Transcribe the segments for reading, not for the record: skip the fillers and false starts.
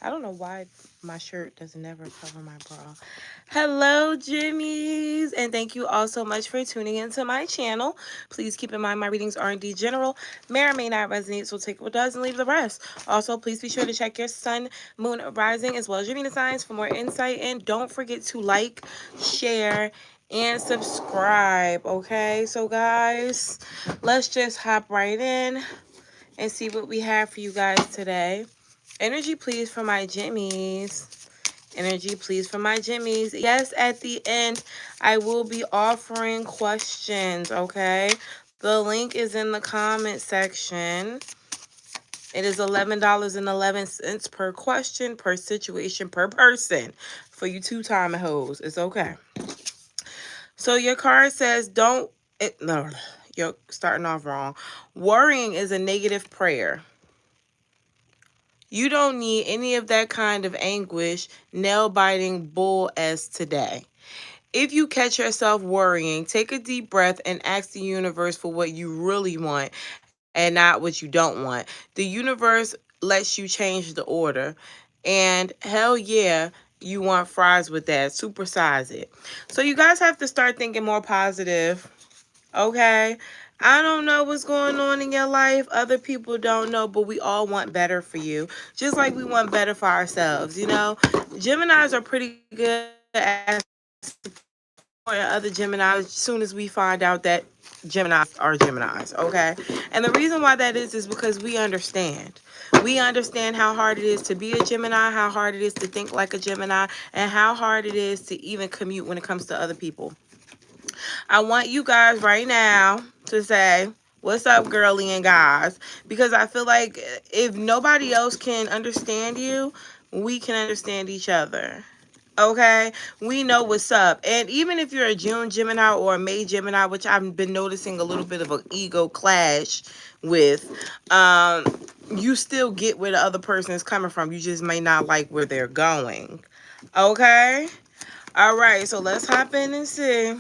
I don't know why my shirt doesn't ever cover my bra. Hello, Jimmies, and thank you all so much for tuning into my channel. Please keep in mind my readings are indeed general, may or may not resonate, so take what does and leave the rest. Also, please be sure to check your sun, moon, rising, as well as your Venus signs for more insight, and don't forget to like, share, and subscribe. Okay, so guys, let's just hop right in and see what we have for you guys today. Energy, please, for my Jimmies. Energy, please, for my Jimmies. Yes, at the end, I will be offering questions, okay? The link is in the comment section. It is $11.11 per question, per situation, per person. For you two-time hoes, it's okay. So your card says, no, you're starting off wrong. Worrying is a negative prayer. You don't need any of that kind of anguish, nail-biting bull as today. If you catch yourself worrying, take a deep breath and ask the universe for what you really want and not what you don't want. The universe lets you change the order. And hell yeah, you want fries with that. Supersize it. So you guys have to start thinking more positive. Okay? I don't know what's going on in your life. Other people don't know, but we all want better for you. Just like we want better for ourselves, you know? Geminis are pretty good at supporting other Geminis as soon as we find out that Geminis are Geminis, okay? And the reason why that is because we understand. We understand how hard it is to be a Gemini, how hard it is to think like a Gemini, and how hard it is to even commute when it comes to other people. I want you guys right now to say, what's up, girly and guys? Because I feel like if nobody else can understand you, we can understand each other. Okay? We know what's up. And even if you're a June Gemini or a May Gemini, which I've been noticing a little bit of an ego clash with, you still get where the other person is coming from. You just may not like where they're going. Okay? All right, so let's hop in and see.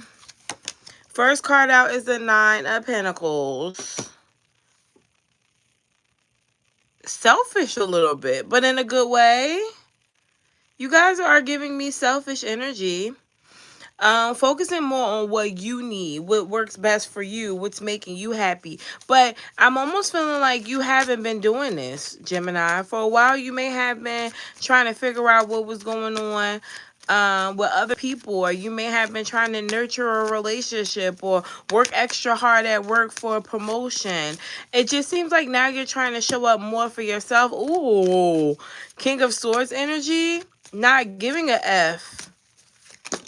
First card out is the Nine of Pentacles. Selfish a little bit, but in a good way. You guys are giving me selfish energy. Focusing more on what you need, what works best for you, what's making you happy. But I'm almost feeling like you haven't been doing this, Gemini. For a while, you may have been trying to figure out what was going on with other people, or you may have been trying to nurture a relationship or work extra hard at work for a promotion. It just seems like now you're trying to show up more for yourself. Ooh, King of Swords energy, not giving a F.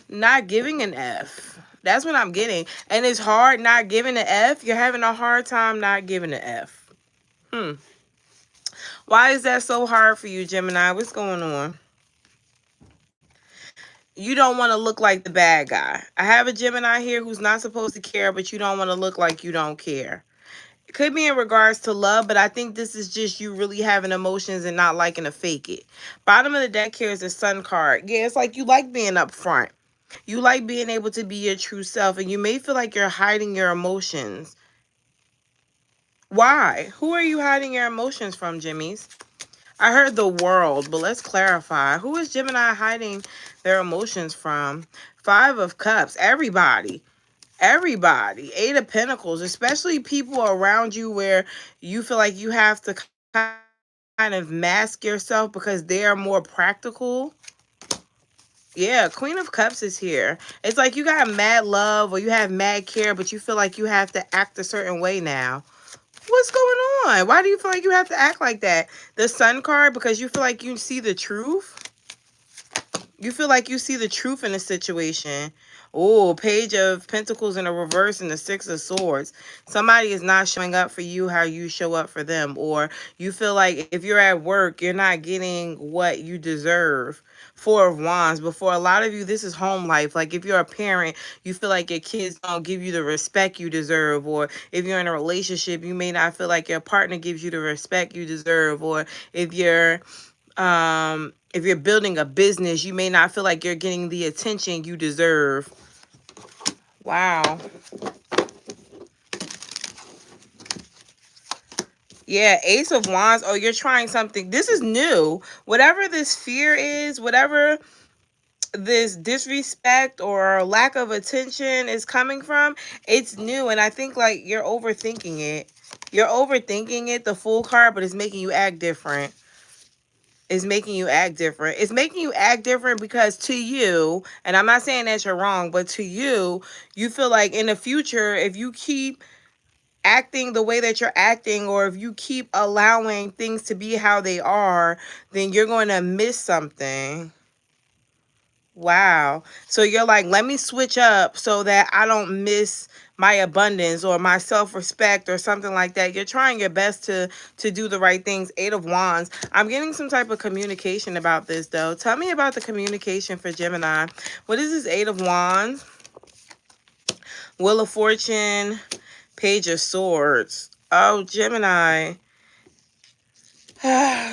Not giving an F. That's what I'm getting. And it's hard not giving an F. You're having a hard time not giving an F. Why is that so hard for you, Gemini? What's going on? You don't want to look like the bad guy. I have a Gemini here who's not supposed to care, but you don't want to look like you don't care. It could be in regards to love, but I think this is just you really having emotions and not liking to fake it. Bottom of the deck here is a Sun card. Yeah, it's like you like being upfront. You like being able to be your true self, and you may feel like you're hiding your emotions. Why? Who are you hiding your emotions from, Jimmys? I heard the world, but let's clarify. Who is Gemini hiding their emotions from? Five of Cups. Everybody. Everybody. Eight of Pentacles. Especially people around you where you feel like you have to kind of mask yourself because they're more practical. Yeah, Queen of Cups is here. It's like you got mad love or you have mad care, but you feel like you have to act a certain way now. What's going on? Why do you feel like you have to act like that? The Sun card, because you feel like you see the truth? You feel like you see the truth in a situation. Oh, Page of Pentacles in a reverse and the Six of Swords. Somebody is not showing up for you how you show up for them. Or you feel like if you're at work, you're not getting what you deserve. Four of Wands. But for a lot of you, this is home life. Like if you're a parent, you feel like your kids don't give you the respect you deserve. Or if you're in a relationship, you may not feel like your partner gives you the respect you deserve. Or if you're building a business, you may not feel like you're getting the attention you deserve. Wow. Yeah, Ace of Wands. Oh, you're trying something. This is new. Whatever this fear is, whatever this disrespect or lack of attention is coming from, it's new. And I think like you're overthinking it. You're overthinking it, the Fool card, but it's making you act different. It's making you act different. It's making you act different because to you, and I'm not saying that you're wrong, but to you, you feel like in the future, if you keep acting the way that you're acting, or if you keep allowing things to be how they are, then you're going to miss something. Wow. So you're like, let me switch up so that I don't miss my abundance or my self-respect or something like that. You're trying your best to do the right things. Eight of Wands. I'm getting some type of communication about this though. Tell me about the communication for Gemini. What is this Eight of Wands? Wheel of Fortune, Page of Swords. Oh, Gemini.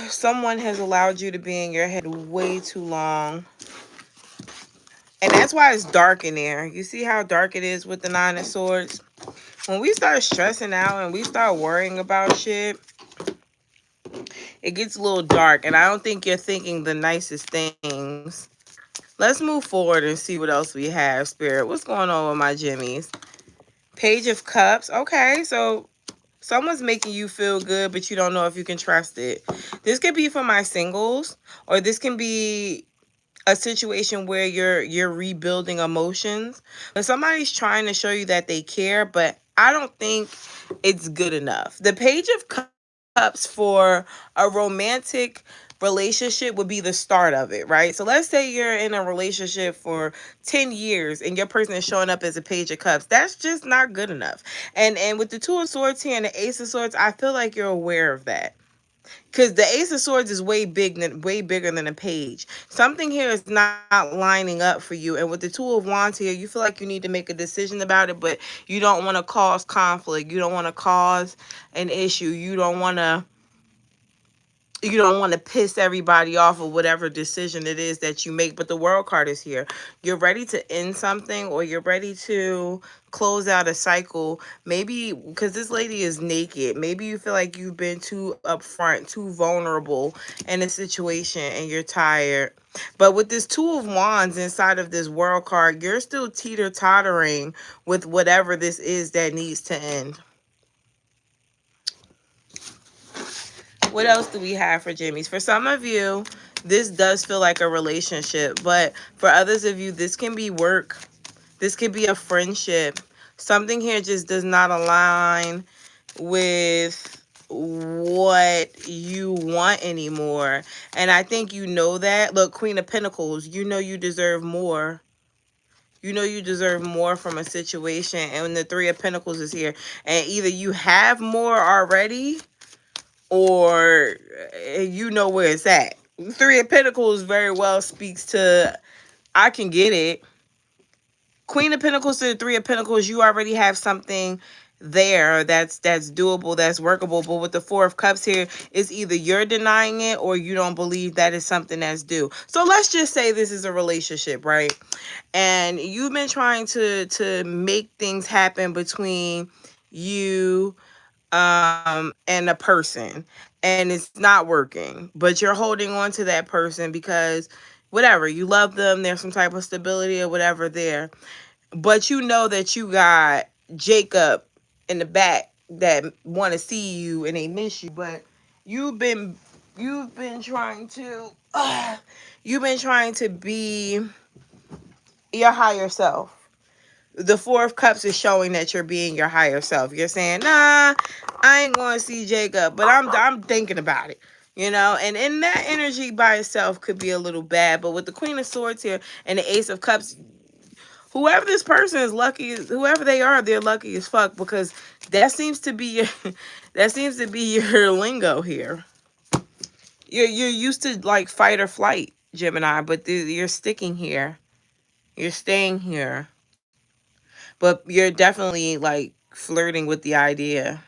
Someone has allowed you to be in your head way too long. And that's why it's dark in there. You see how dark it is with the Nine of Swords? When we start stressing out and we start worrying about shit, it gets a little dark. And I don't think you're thinking the nicest things. Let's move forward and see what else we have, Spirit. What's going on with my Jimmies? Page of Cups. Okay, so someone's making you feel good, but you don't know if you can trust it. This could be for my singles, or this can be a situation where you're rebuilding emotions, but somebody's trying to show you that they care, but I don't think it's good enough. The Page of Cups for a romantic relationship would be the start of it, right? So let's say you're in a relationship for 10 years and your person is showing up as a Page of Cups. That's just not good enough. And with the Two of Swords here and the Ace of Swords, I feel like you're aware of that. Because the Ace of Swords is way bigger than a page. Something here is not lining up for you. And with the Two of Wands here, you feel like you need to make a decision about it, but you don't want to cause conflict. You don't want to cause an issue. You don't want to piss everybody off of whatever decision it is that you make. But the World card is here. You're ready to end something, or you're ready to close out a cycle. Maybe because this lady is naked. Maybe you feel like you've been too upfront, too vulnerable in a situation, and you're tired. But with this Two of Wands inside of this World card, you're still teeter-tottering with whatever this is that needs to end. What else do we have for Jimmy's? For some of you, this does feel like a relationship, but for others of you, this can be work. This could be a friendship. Something here just does not align with what you want anymore. And I think you know that. Look, Queen of Pentacles, you know you deserve more. You know you deserve more from a situation. And when the Three of Pentacles is here, and either you have more already, or you know where it's at. Three of Pentacles very well speaks to, I can get it. Queen of Pentacles to the Three of Pentacles, you already have something there that's doable, that's workable. But with the Four of Cups here, it's either you're denying it or you don't believe that is something that's due. So let's just say this is a relationship, right? And you've been trying to make things happen between you and a person, and it's not working, but you're holding on to that person because whatever, you love them, there's some type of stability or whatever there, but you know that you got Jacob in the back that want to see you and they miss you, but you've been trying to you've been trying to be your higher self. The Four of Cups is showing that you're being your higher self. You're saying, nah, I ain't going to see Jacob, but I'm thinking about it. You know, and in that energy by itself could be a little bad. But with the Queen of Swords here and the Ace of Cups, whoever this person is lucky, whoever they are, they're lucky as fuck, because that seems to be your, that seems to be your lingo here. You're used to like fight or flight, Gemini, but you're sticking here. You're staying here. But you're definitely like flirting with the idea.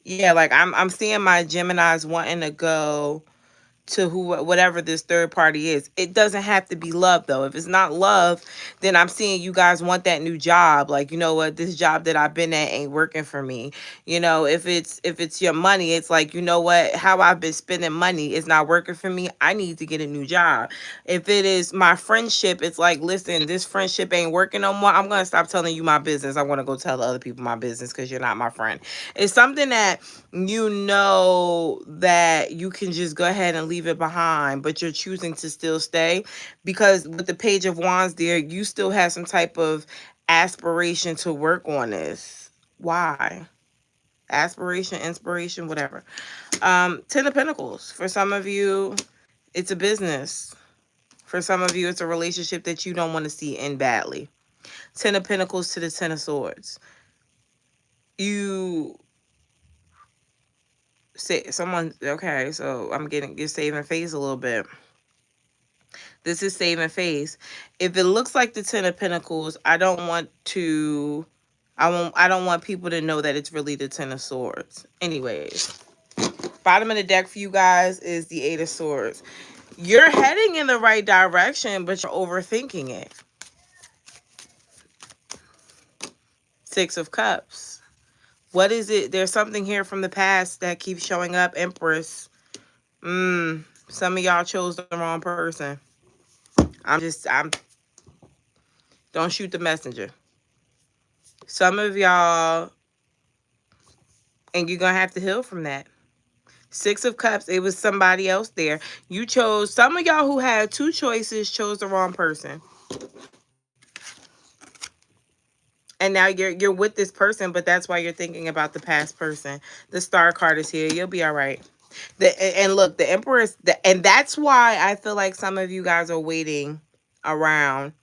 Yeah, like I'm seeing my Geminis wanting to go to who, whatever this third party is. It doesn't have to be love though. If it's not love, then I'm seeing you guys want that new job. Like, you know what, this job that I've been at ain't working for me. You know, if it's your money, it's like, you know what, how I've been spending money is not working for me. I need to get a new job. If it is my friendship, it's like, listen, this friendship ain't working no more. I'm gonna stop telling you my business. I want to go tell other people my business because you're not my friend. It's something that you know that you can just go ahead and leave it behind, but you're choosing to still stay because with the Page of Wands there, you still have some type of aspiration to work on this. Why? Aspiration, inspiration, whatever. Ten of Pentacles. For some of you, it's a business. For some of you, it's a relationship that you don't want to see end badly. Ten of Pentacles to the Ten of Swords. You say someone, okay, so you're saving face a little bit. This is saving face. If it looks like the Ten of Pentacles, I don't want people to know that it's really the Ten of Swords. Anyways, bottom of the deck for you guys is the Eight of Swords. You're heading in the right direction, but you're overthinking it. Six of Cups. What is it? There's something here from the past that keeps showing up. Empress. Some of y'all chose the wrong person. Don't shoot the messenger. Some of y'all, and you're going to have to heal from that. Six of Cups, it was somebody else there. You chose, some of y'all who had two choices chose the wrong person. And now you're with this person, but that's why you're thinking about the past person. The Star card is here. You'll be all right. And look, the Emperor is, and that's why I feel like some of you guys are waiting around,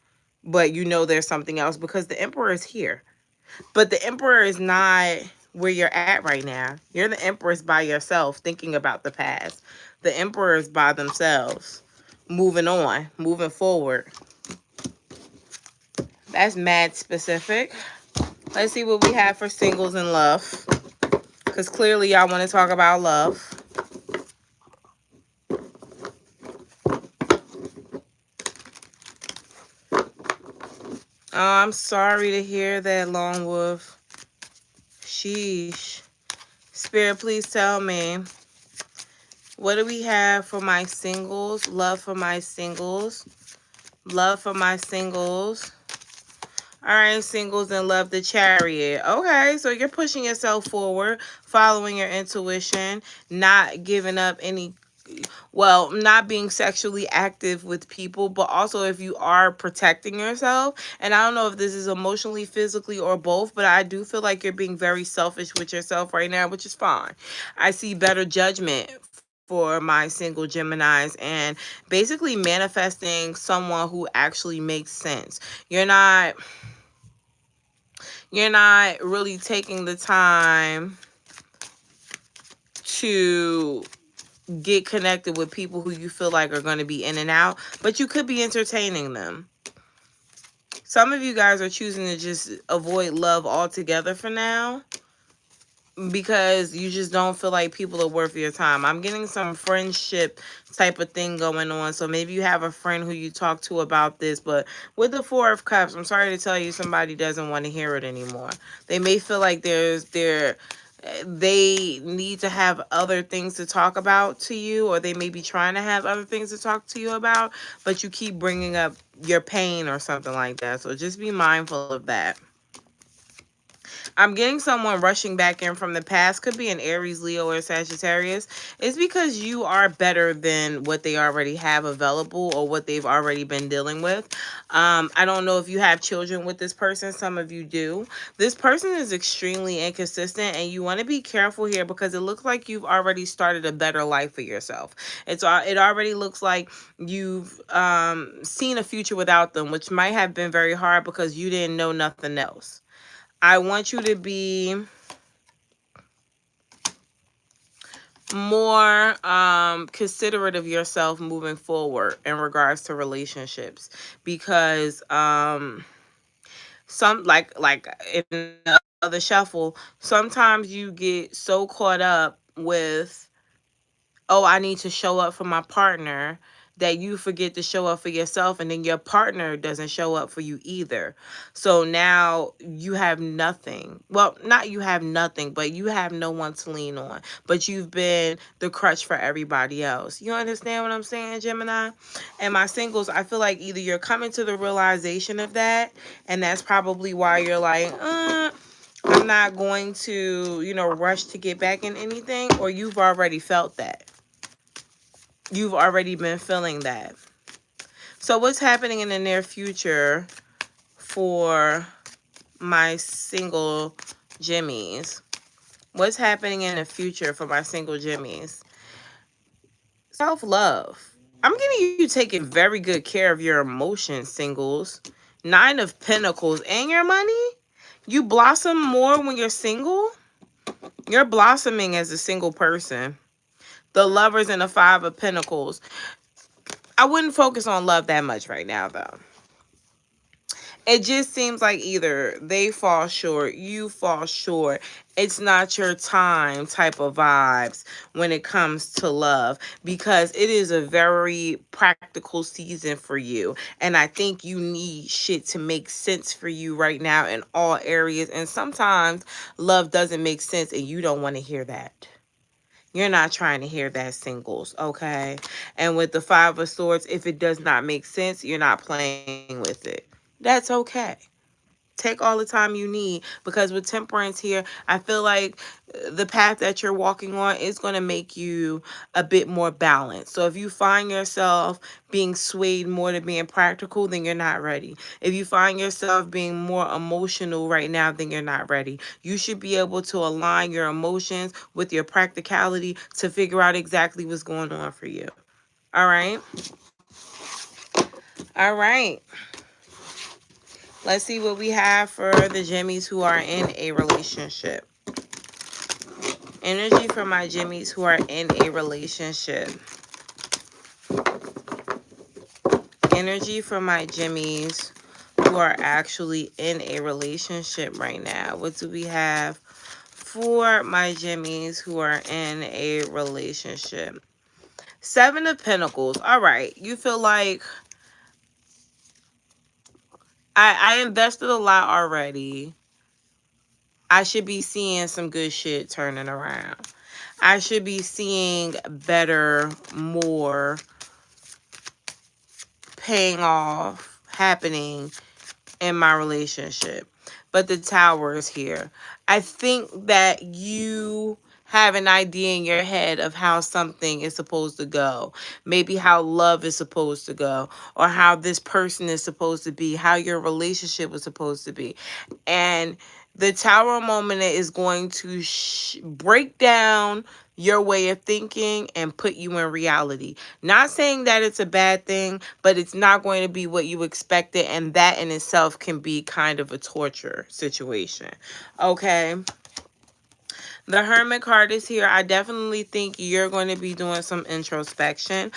but you know there's something else because the Emperor is here. But the Emperor is not where you're at right now. You're the Empress by yourself, thinking about the past. The Emperor is by themselves, moving on, moving forward. That's mad specific. Let's see what we have for singles in love. Because clearly y'all want to talk about love. Oh, I'm sorry to hear that, Lone Wolf. Sheesh. Spirit, please tell me. What do we have for my singles? Love for my singles. Love for my singles. All right, singles and love, the Chariot. Okay, so you're pushing yourself forward, following your intuition, not giving up any, well, not being sexually active with people, but also if you are protecting yourself. And I don't know if this is emotionally, physically, or both, but I do feel like you're being very selfish with yourself right now, which is fine. I see better judgment for my single Geminis and basically manifesting someone who actually makes sense. You're not really taking the time to get connected with people who you feel like are going to be in and out, but you could be entertaining them. Some of you guys are choosing to just avoid love altogether for now because you just don't feel like people are worth your time. I'm getting some friendship type of thing going on. So maybe you have a friend who you talk to about this, but with the Four of Cups, I'm sorry to tell you, somebody doesn't want to hear it anymore. They may feel like they need to have other things to talk about to you, or they may be trying to have other things to talk to you about, but you keep bringing up your pain or something like that. So just be mindful of that. I'm getting someone rushing back in from the past. Could be an Aries, Leo, or Sagittarius. It's because you are better than what they already have available or what they've already been dealing with. I don't know if you have children with this person. Some of you do. This person is extremely inconsistent, and you want to be careful here because it looks like you've already started a better life for yourself. It already looks like you've seen a future without them, which might have been very hard because you didn't know nothing else. I want you to be more considerate of yourself moving forward in regards to relationships, because some like in the other shuffle, sometimes you get so caught up with oh, I need to show up for my partner, that you forget to show up for yourself, and then your partner doesn't show up for you either. So now you have nothing. Well, not you have nothing, but you have no one to lean on. But you've been the crutch for everybody else. You understand what I'm saying, Gemini? And my singles, I feel like either you're coming to the realization of that, and that's probably why you're like, I'm not going to, rush to get back in anything, or you've already felt that. You've already been feeling that. So what's happening in the near future for my single Jimmies? What's happening in the future for my single Jimmies? Self-love. I'm getting you taking very good care of your emotions, singles. 9 of Pentacles and your money. You blossom more when you're single. You're blossoming as a single person. The Lovers and the 5 of Pentacles. I wouldn't focus on love that much right now, though. It just seems like either they fall short, you fall short. It's not your time type of vibes when it comes to love, because it is a very practical season for you. And I think you need shit to make sense for you right now in all areas. And sometimes love doesn't make sense and you don't want to hear that. You're not trying to hear that, singles, okay? And with the 5 of Swords, if it does not make sense, you're not playing with it. That's okay. Take all the time you need, because with Temperance here, I feel like the path that you're walking on is going to make you a bit more balanced. So if you find yourself being swayed more to being practical, then you're not ready. If you find yourself being more emotional right now, then you're not ready. You should be able to align your emotions with your practicality to figure out exactly what's going on for you. All right? All right. Let's see what we have for the Jimmies who are in a relationship. Energy for my Jimmies who are in a relationship. Energy for my Jimmies who are actually in a relationship right now. What do we have for my Jimmies who are in a relationship? 7 of Pentacles. All right. You feel like I invested a lot already. I should be seeing some good shit turning around. I should be seeing better, more paying off happening in my relationship. But the Tower is here. I think that you have an idea in your head of how something is supposed to go. Maybe how love is supposed to go, or how this person is supposed to be, how your relationship was supposed to be. And the Tower moment is going to break down your way of thinking and put you in reality. Not saying that it's a bad thing, but it's not going to be what you expected, and that in itself can be kind of a torture situation. Okay? The Hermit card is here. I definitely think you're going to be doing some introspection.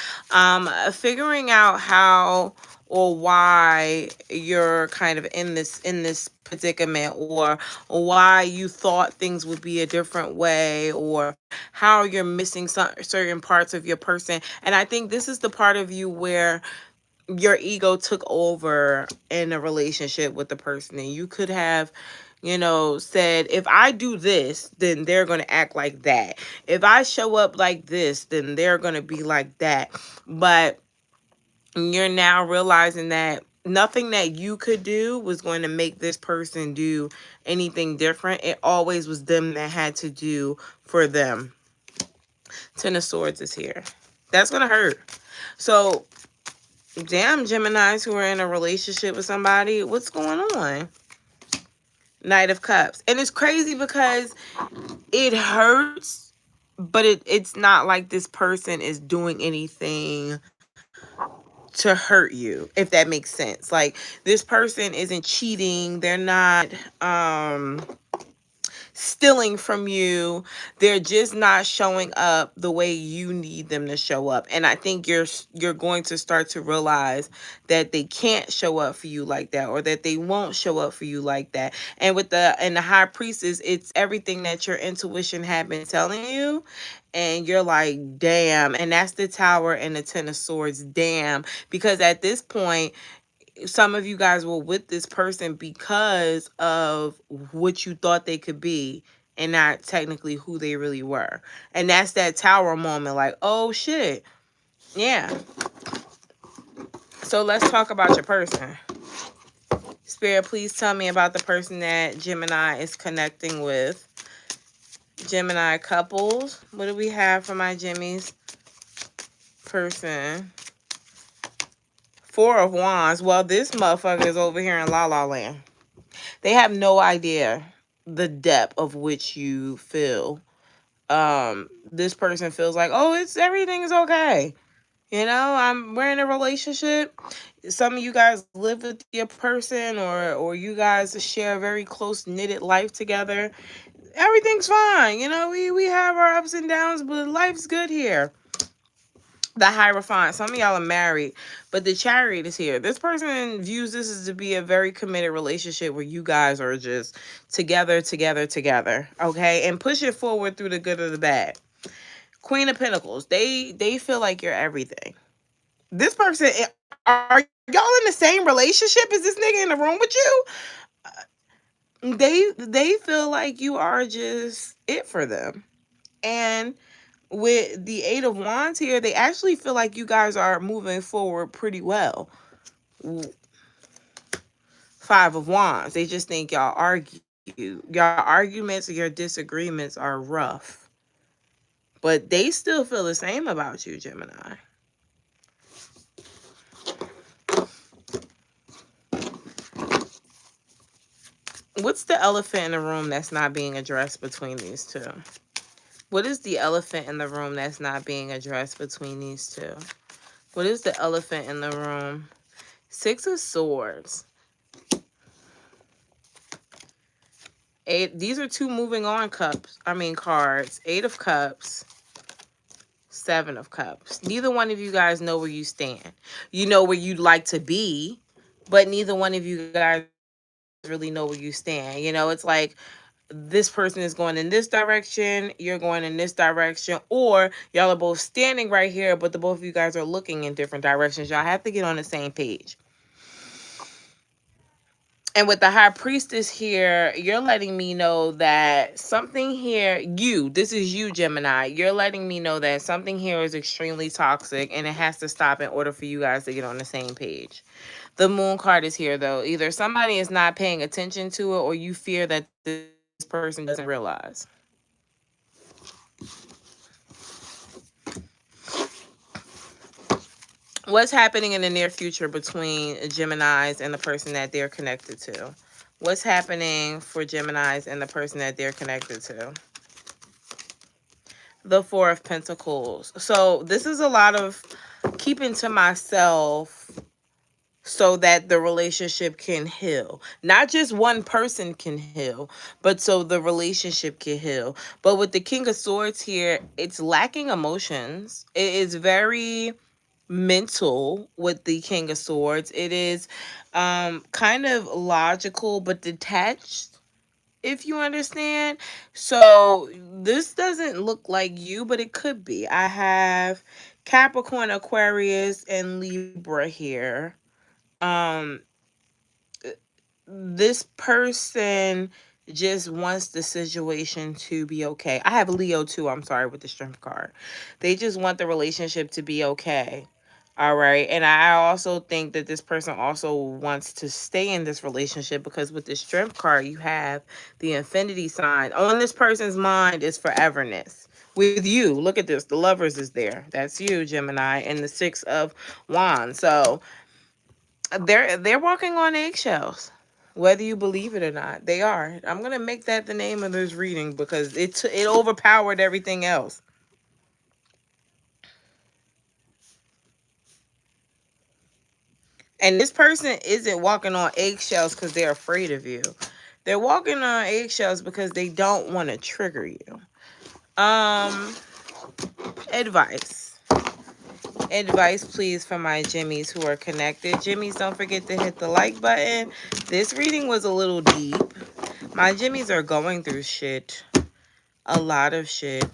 Figuring out how or why you're kind of in this predicament, or why you thought things would be a different way, or how you're missing some certain parts of your person. And I think this is the part of you where your ego took over in a relationship with the person, and you could have said, if I do this, then they're going to act like that. If I show up like this, then they're going to be like that. But you're now realizing that nothing that you could do was going to make this person do anything different. It always was them that had to do for them. 10 of Swords is here. That's going to hurt. So, damn, Geminis who are in a relationship with somebody, what's going on? Knight of Cups. And it's crazy because it hurts, but it's not like this person is doing anything to hurt you, if that makes sense. Like, this person isn't cheating. They're not stealing from you. They're just not showing up the way you need them to show up. And I think you're going to start to realize that they can't show up for you like that, or that they won't show up for you like that. And with the high priestess, it's everything that your intuition had been telling you. And you're like, damn. And that's the Tower and the Ten of Swords. Damn. Because at this point, some of you guys were with this person because of what you thought they could be and not technically who they really were. And that's that Tower moment, like, oh shit. Yeah. So let's talk about your person. Spirit, please tell me about the person that Gemini is connecting with. Gemini couples. What do we have for my Jimmy's person? Four of Wands. Well, this motherfucker is over here in La La Land. They have no idea the depth of which you feel. This person feels like, oh, everything is okay. You know, we're in a relationship. Some of you guys live with your person, or you guys share a very close knitted life together. Everything's fine. You know, we have our ups and downs, but life's good here. The Hierophant. Some of y'all are married, but the Chariot is here. This person views this as to be a very committed relationship where you guys are just together, okay? And push it forward through the good or the bad. Queen of Pentacles. They feel like you're everything. This person, are y'all in the same relationship? Is this nigga in the room with you? They feel like you are just it for them. And with the Eight of Wands here, they actually feel like you guys are moving forward pretty well. Five of Wands. They just think y'all argue. Your arguments or your disagreements are rough. But they still feel the same about you, Gemini. What's the elephant in the room that's not being addressed between these two? What is the elephant in the room that's not being addressed between these two? What is the elephant in the room? Six of Swords. Eight. These are two moving on cards. Eight of Cups. Seven of Cups. Neither one of you guys know where you stand. You know where you'd like to be, but neither one of you guys really know where you stand. You know, it's like this person is going in this direction, you're going in this direction, or y'all are both standing right here, but the both of you guys are looking in different directions. Y'all have to get on the same page. And with the High Priestess here, you're letting me know that something here, this is you, Gemini. You're letting me know that something here is extremely toxic and it has to stop in order for you guys to get on the same page. The Moon card is here, though. Either somebody is not paying attention to it or you fear that this person doesn't realize. What's happening in the near future between Geminis and the person that they're connected to? What's happening for Geminis and the person that they're connected to? The Four of Pentacles. So this is a lot of keeping to myself so that the relationship can heal. Not just one person can heal, but so the relationship can heal. But with the King of Swords here, it's lacking emotions. It is very mental with the King of Swords. It is kind of logical but detached, if you understand. So this doesn't look like you, but it could be. I have Capricorn, Aquarius, and Libra here. This person just wants the situation to be okay. I have Leo too, I'm sorry, with the Strength card. They just want the relationship to be okay. All right. And I also think that this person also wants to stay in this relationship because with the Strength card, you have the infinity sign. On this person's mind is foreverness. With you, look at this. The Lovers is there. That's you, Gemini, and the Six of Wands. So they're walking on eggshells. Whether you believe it or not, they are. I'm going to make that the name of this reading because it overpowered everything else. And this person isn't walking on eggshells because they're afraid of you. They're walking on eggshells because they don't want to trigger you. Advice. Advice, please, for my Jimmies who are connected. Jimmies, don't forget to hit the like button. This reading was a little deep. My Jimmies are going through shit. A lot of shit.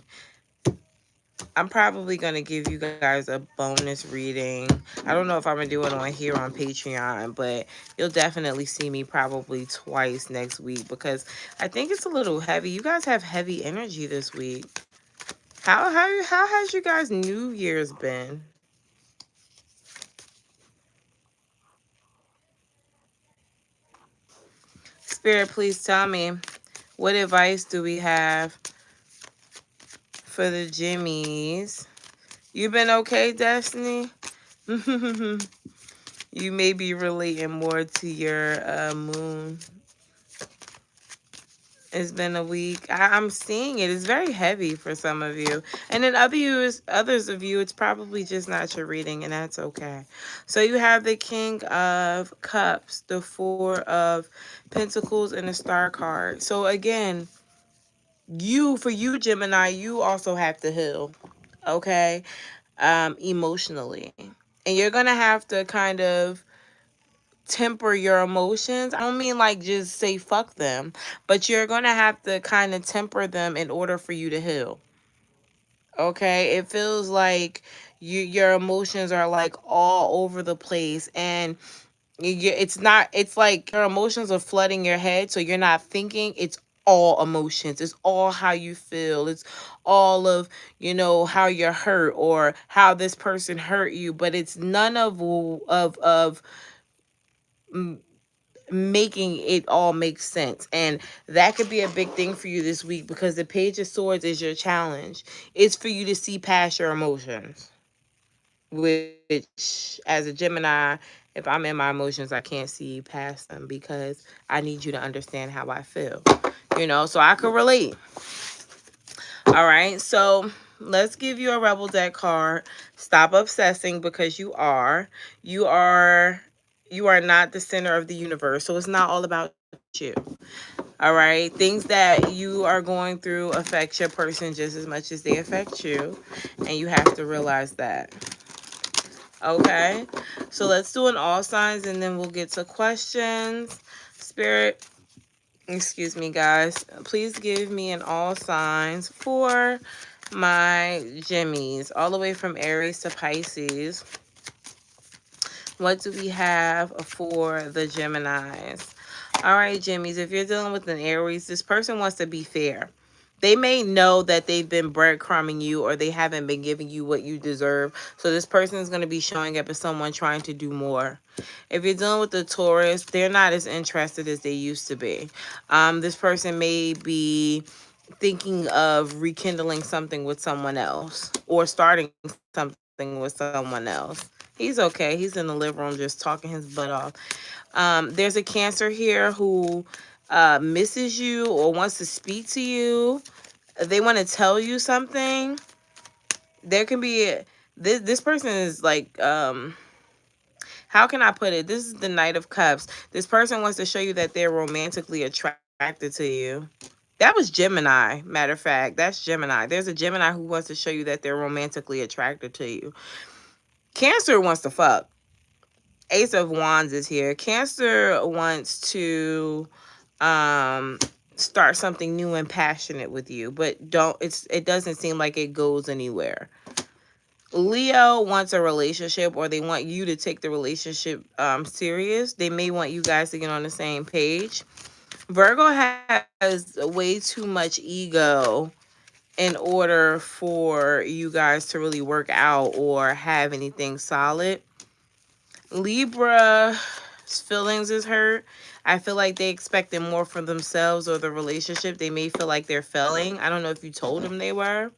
I'm probably going to give you guys a bonus reading. I don't know if I'm going to do it on here on Patreon, but you'll definitely see me probably twice next week because I think it's a little heavy. You guys have heavy energy this week. How has you guys' New Year's been? Spirit, please tell me, what advice do we have for the Jimmies? You been okay, Destiny? You may be relating more to your moon. It's been a week. I'm seeing it. It's very heavy for some of you. And then others of you, it's probably just not your reading, and that's okay. So you have the King of Cups, the Four of Pentacles, and the Star card. So again, for you, Gemini, you also have to heal, okay? Emotionally. And you're going to have to kind of temper your emotions. I don't mean like just say fuck them, but you're going to have to kind of temper them in order for you to heal. Okay? It feels like your emotions are like all over the place, and it's like your emotions are flooding your head, so you're not thinking. It's all emotions. It's all how you feel. It's all of, how you're hurt or how this person hurt you, but it's none of making it all make sense. And that could be a big thing for you this week because the Page of Swords is your challenge. It's for you to see past your emotions, which as a Gemini, if I'm in my emotions, I can't see past them because I need you to understand how I feel, so I could relate. All right, so let's give you a Rebel deck card. Stop obsessing, because you are not the center of the universe, so it's not all about you. All right, things that you are going through affect your person just as much as they affect you, and you have to realize that. Okay, so let's do an all signs and then we'll get to questions. Spirit, excuse me, guys, please give me an all signs for my Jimmies, all the way from Aries to Pisces. What do we have for the Geminis? All right, Jimmies, if you're dealing with an Aries, this person wants to be fair. They may know that they've been breadcrumbing you or they haven't been giving you what you deserve. So this person is going to be showing up as someone trying to do more. If you're dealing with the Taurus, they're not as interested as they used to be. This person may be thinking of rekindling something with someone else or starting something with someone else. He's okay. He's in the living room just talking his butt off. There's a Cancer here who misses you or wants to speak to you. They want to tell you something. There can be this person is like, how can I put it? This is the Knight of Cups. This person wants to show you that they're romantically attracted to you. That was Gemini, matter of fact. That's Gemini. There's a Gemini who wants to show you that they're romantically attracted to you. Cancer wants to fuck. Ace of Wands is here. Cancer wants to start something new and passionate with you, but it doesn't seem like it goes anywhere. Leo wants a relationship, or they want you to take the relationship serious. They may want you guys to get on the same page. Virgo has way too much ego in order for you guys to really work out or have anything solid. Libra's feelings is hurt. I feel like they expected more from themselves or the relationship. They may feel like they're failing. I don't know if you told them they were.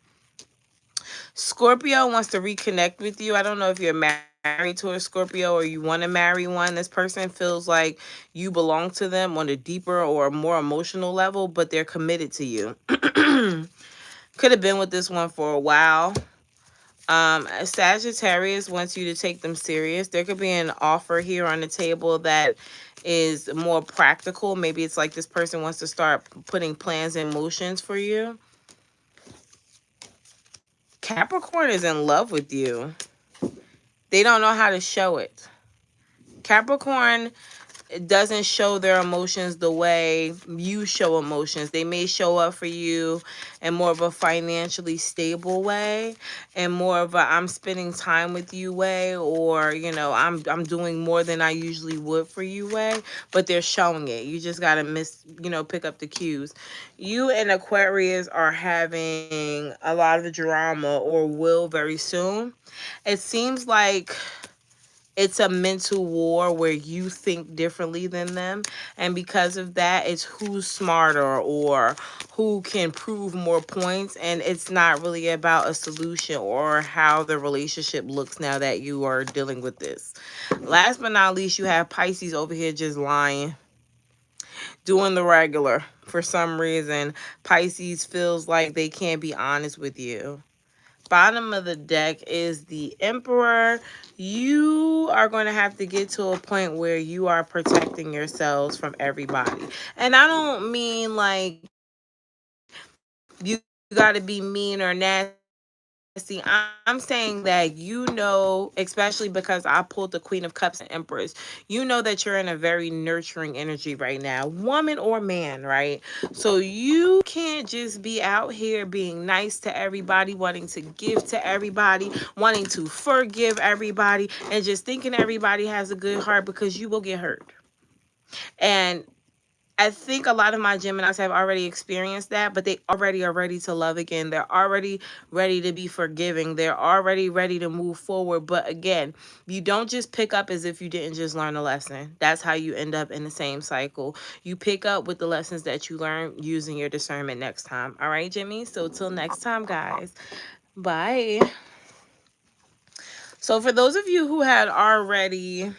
Scorpio wants to reconnect with you. I don't know if you're married to a Scorpio or you want to marry one. This person feels like you belong to them on a deeper or more emotional level, but they're committed to you. Could have been with this one for a while. Sagittarius wants you to take them serious. There could be an offer here on the table that is more practical. Maybe it's like this person wants to start putting plans in motions for you. Capricorn is in love with you. They don't know how to show it. Capricorn doesn't show their emotions the way you show emotions. They may show up for you in more of a financially stable way and more of a I'm spending time with you way, or I'm doing more than I usually would for you way, but they're showing it. You just got to pick up the cues. You and Aquarius are having a lot of drama, or will very soon. It seems like it's a mental war where you think differently than them. And because of that, it's who's smarter or who can prove more points. And it's not really about a solution or how the relationship looks now that you are dealing with this. Last but not least, you have Pisces over here just lying, doing the regular. For some reason, Pisces feels like they can't be honest with you. Bottom of the deck is the Emperor. You are going to have to get to a point where you are protecting yourselves from everybody. And I don't mean like you got to be mean or nasty. I'm saying that especially because I pulled the Queen of Cups and Empress, you know that you're in a very nurturing energy right now, woman or man, right? So you can't just be out here being nice to everybody, wanting to give to everybody, wanting to forgive everybody, and just thinking everybody has a good heart, because you will get hurt. And I think a lot of my Geminis have already experienced that, but they already are ready to love again. They're already ready to be forgiving. They're already ready to move forward. But again, you don't just pick up as if you didn't just learn a lesson. That's how you end up in the same cycle. You pick up with the lessons that you learn using your discernment next time. All right, Jimmy? So till next time, guys. Bye. So for those of you who had already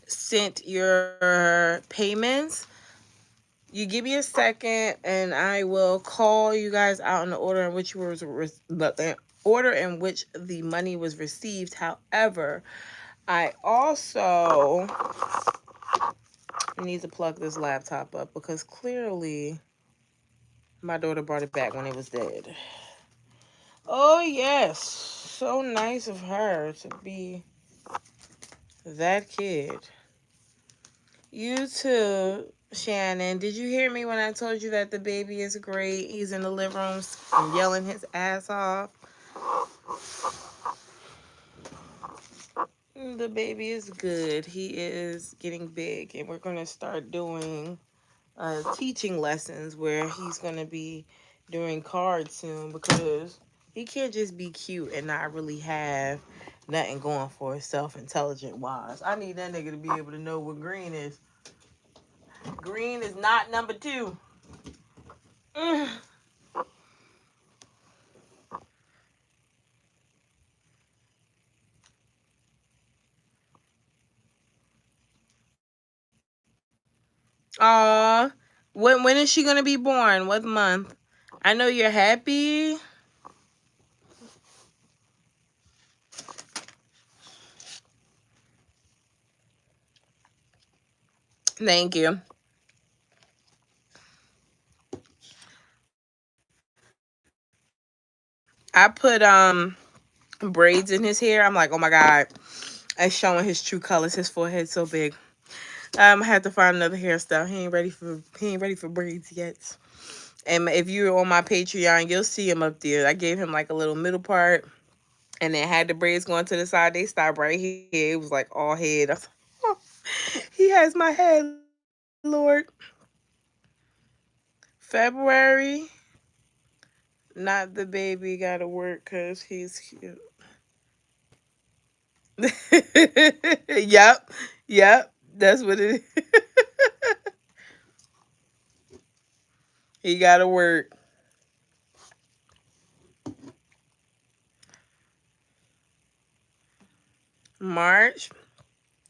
sent your payments, you give me a second and I will call you guys out in the order in which the order in which the money was received. However, I also need to plug this laptop up because clearly my daughter brought it back when it was dead. Oh yes, so nice of her to be that kid. You too, Shannon. Did you hear me when I told you that the baby is great? He's in the living room yelling his ass off. The baby is good. He is getting big, and we're going to start doing teaching lessons where he's going to be doing cards soon, because he can't just be cute and not really have nothing going for himself intelligent wise. I need that nigga to be able to know what green is. Green is not number 2. Aw, when is she gonna be born? What month? I know you're happy. Thank you. I put braids in his hair. I'm like, oh my god, it's showing his true colors. His forehead so big. I had to find another hairstyle. He ain't ready for braids yet. And if you're on my Patreon, you'll see him up there. I gave him like a little middle part, and then had the braids going to the side. They stopped right here. It was like all head. I was like, oh, he has my head, Lord. February. Not the baby gotta work because he's cute. Yep. Yep. That's what it is. He gotta work. March.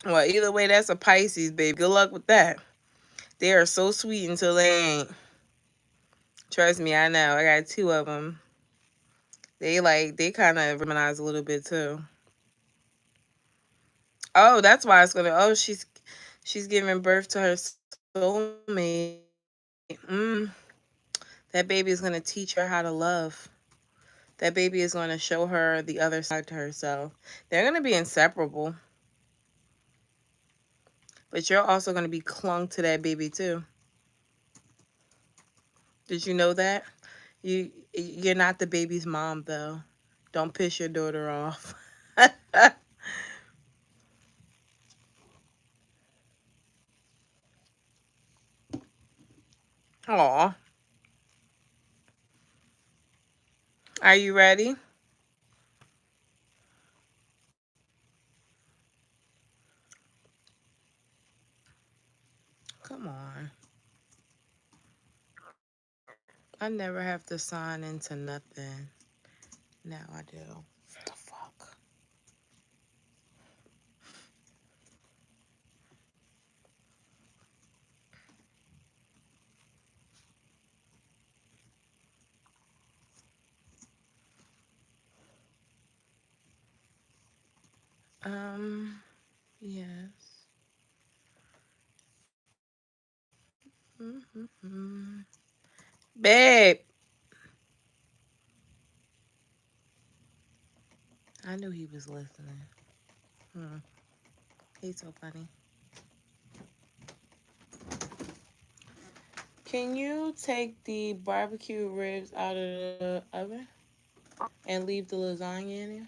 Well, either way, that's a Pisces, baby. Good luck with that. They are so sweet until they ain't. Trust me, I know. I got 2 of them. They kind of Gemini's a little bit too. Oh, that's why it's gonna. Oh, she's giving birth to her soulmate. That baby is gonna teach her how to love. That baby is gonna show her the other side to herself. They're gonna be inseparable, but you're also gonna be clung to that baby too. Did you know that? You're not the baby's mom though. Don't piss your daughter off. Aw. Are you ready? Come on. I never have to sign into nothing. Now I do. What the fuck? Yes. Babe. I knew he was listening. He's so funny. Can you take the barbecue ribs out of the oven and leave the lasagna in there?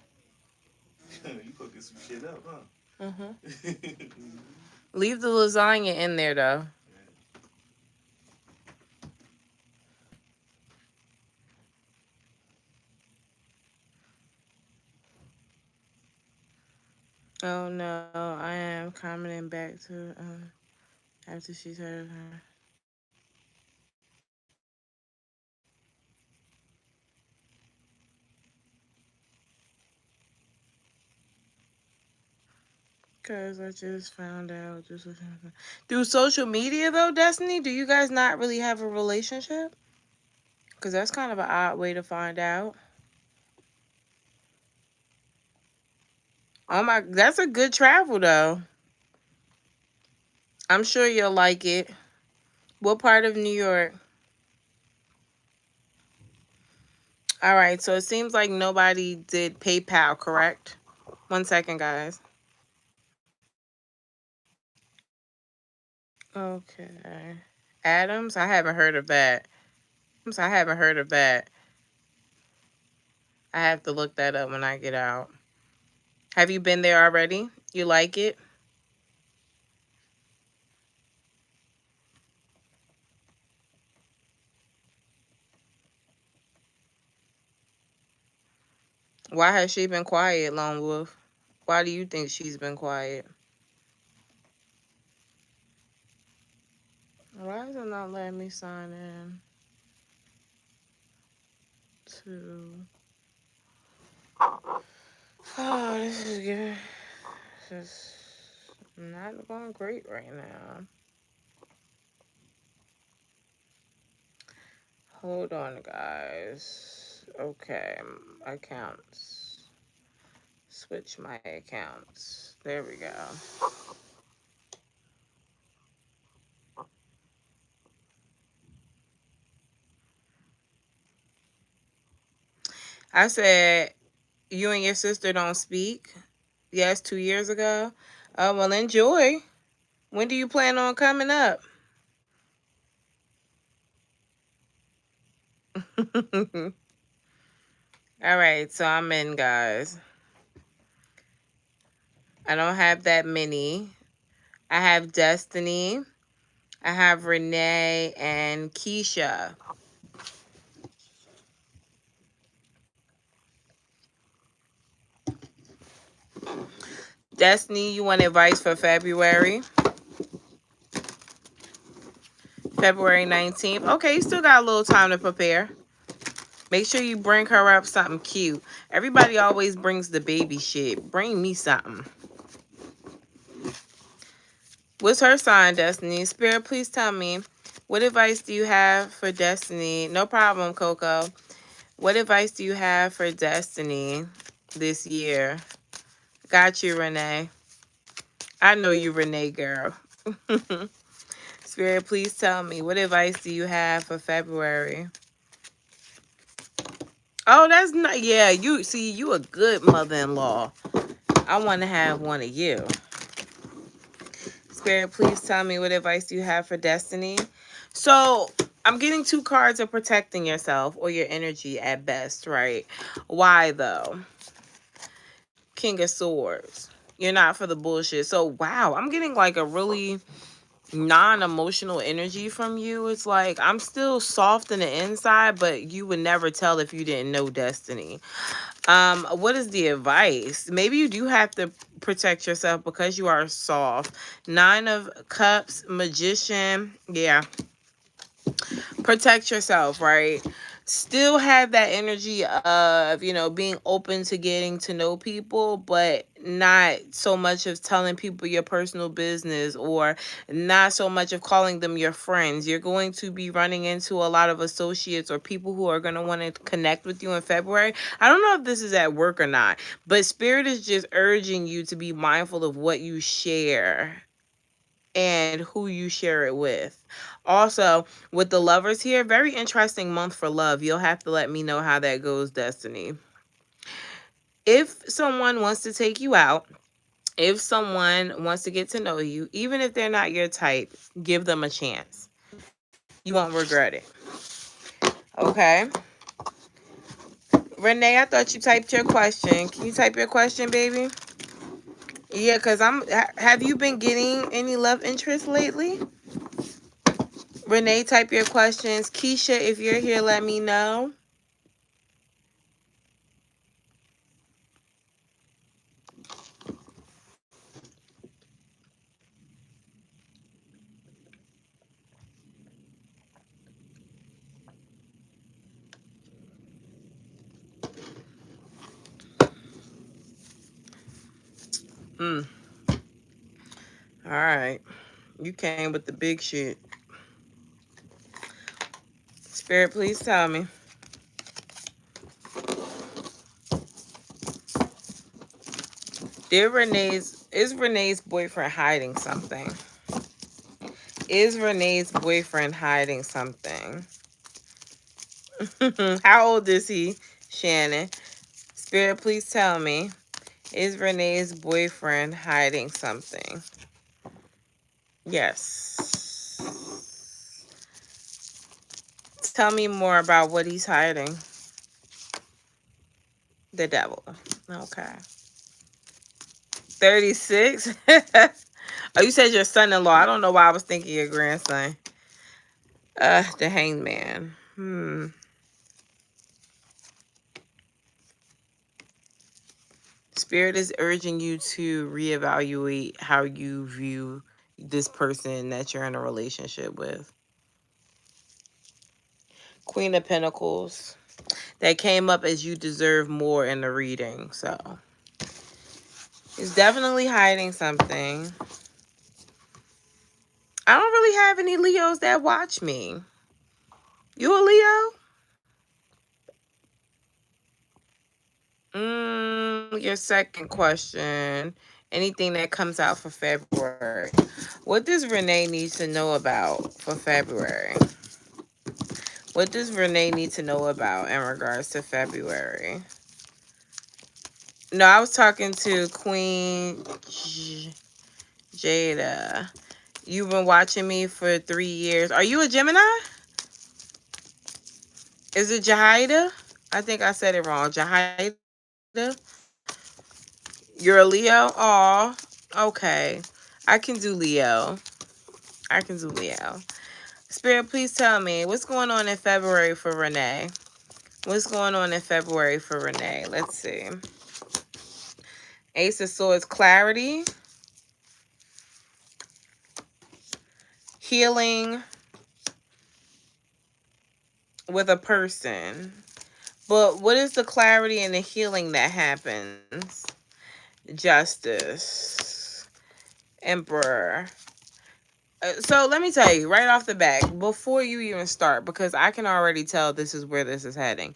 You cooking some shit up, huh? Leave the lasagna in there, though. Oh, no. I am commenting back to after she's heard of her. Because I just found out this was happening. Through social media, though, Destiny, do you guys not really have a relationship? Because that's kind of an odd way to find out. Oh, my. That's a good travel, though. I'm sure you'll like it. What part of New York? All right, so it seems like nobody did PayPal, correct? 1 second, guys. Okay. Adams? I haven't heard of that. I have to look that up when I get out. Have you been there already? You like it? Why has she been quiet, Lone Wolf? Why do you think she's been quiet? Why is it not letting me sign in to... Oh, this is good. This is not going great right now. Hold on, guys. Okay, accounts. Switch my accounts. There we go. I said, you and your sister don't speak? Yes, 2 years ago. Oh, well, enjoy. When do you plan on coming up? All right, so I'm in, guys. I don't have that many. I have Destiny. I have Renee and Keisha. Destiny, you want advice for February? February 19th. Okay, you still got a little time to prepare. Make sure you bring her up something cute. Everybody always brings the baby shit. Bring me something. What's her sign, Destiny? Spirit, please tell me. What advice do you have for Destiny? No problem, Coco. What advice do you have for destiny this year? Got you, Renee. I know you, Renee girl. Spirit, please tell me, what advice do you have for February? Oh, that's not, yeah, you see, you a good mother-in-law. I want to have one of you. Spirit, please tell me, what advice do you have for destiny? So I'm getting two cards of protecting yourself or your energy at best, right? Why though? King of Swords. You're not for the bullshit. So wow, I'm getting like a really non-emotional energy from you. It's like I'm still soft in the inside, but you would never tell if you didn't know destiny. What is the advice? Maybe you do have to protect yourself because you are soft. Nine of Cups, Magician. Yeah, protect yourself, right? Still have that energy of, being open to getting to know people, but not so much of telling people your personal business, or not so much of calling them your friends. You're going to be running into a lot of associates or people who are going to want to connect with you in February. I don't know if this is at work or not, but Spirit is just urging you to be mindful of what you share and who you share it with. Also, with the Lovers here, very interesting month for love. You'll have to let me know how that goes, Destiny. If someone wants to take you out, if someone wants to get to know you, even if they're not your type, give them a chance. You won't regret it. Okay? Renee, I thought you typed your question. Can you type your question, baby? Yeah, because have you been getting any love interest lately? Renee, type your questions. Keisha, if you're here, let me know. Mm. All right. You came with the big shit. Spirit, please tell me. Is Renee's boyfriend hiding something? Is Renee's boyfriend hiding something? How old is he, Shannon? Spirit, please tell me. Is Renee's boyfriend hiding something? Yes. Tell me more about what he's hiding. The devil. Okay. 36? Oh, you said your son-in-law. I don't know why I was thinking your grandson. The Hanged Man. Spirit is urging you to reevaluate how you view this person that you're in a relationship with. Queen of Pentacles. That came up as you deserve more in the reading. So he's definitely hiding something. I don't really have any Leos that watch me. You a Leo? Your second question. Anything that comes out for February. What does Renee need to know about for February? What does Renee need to know about in regards to February? No, I was talking to Queen Jada. You've been watching me for 3 years. Are you a Gemini? Is it Jahida? I think I said it wrong. Jahida? You're a Leo? Aw. Okay. I can do Leo. I can do Leo. Spirit, please tell me, what's going on in February for Renee? What's going on in February for Renee? Let's see. Ace of Swords, clarity. Healing with a person. But what is the clarity and the healing that happens? Justice. Emperor. So let me tell you right off the back, before you even start, because I can already tell this is where this is heading.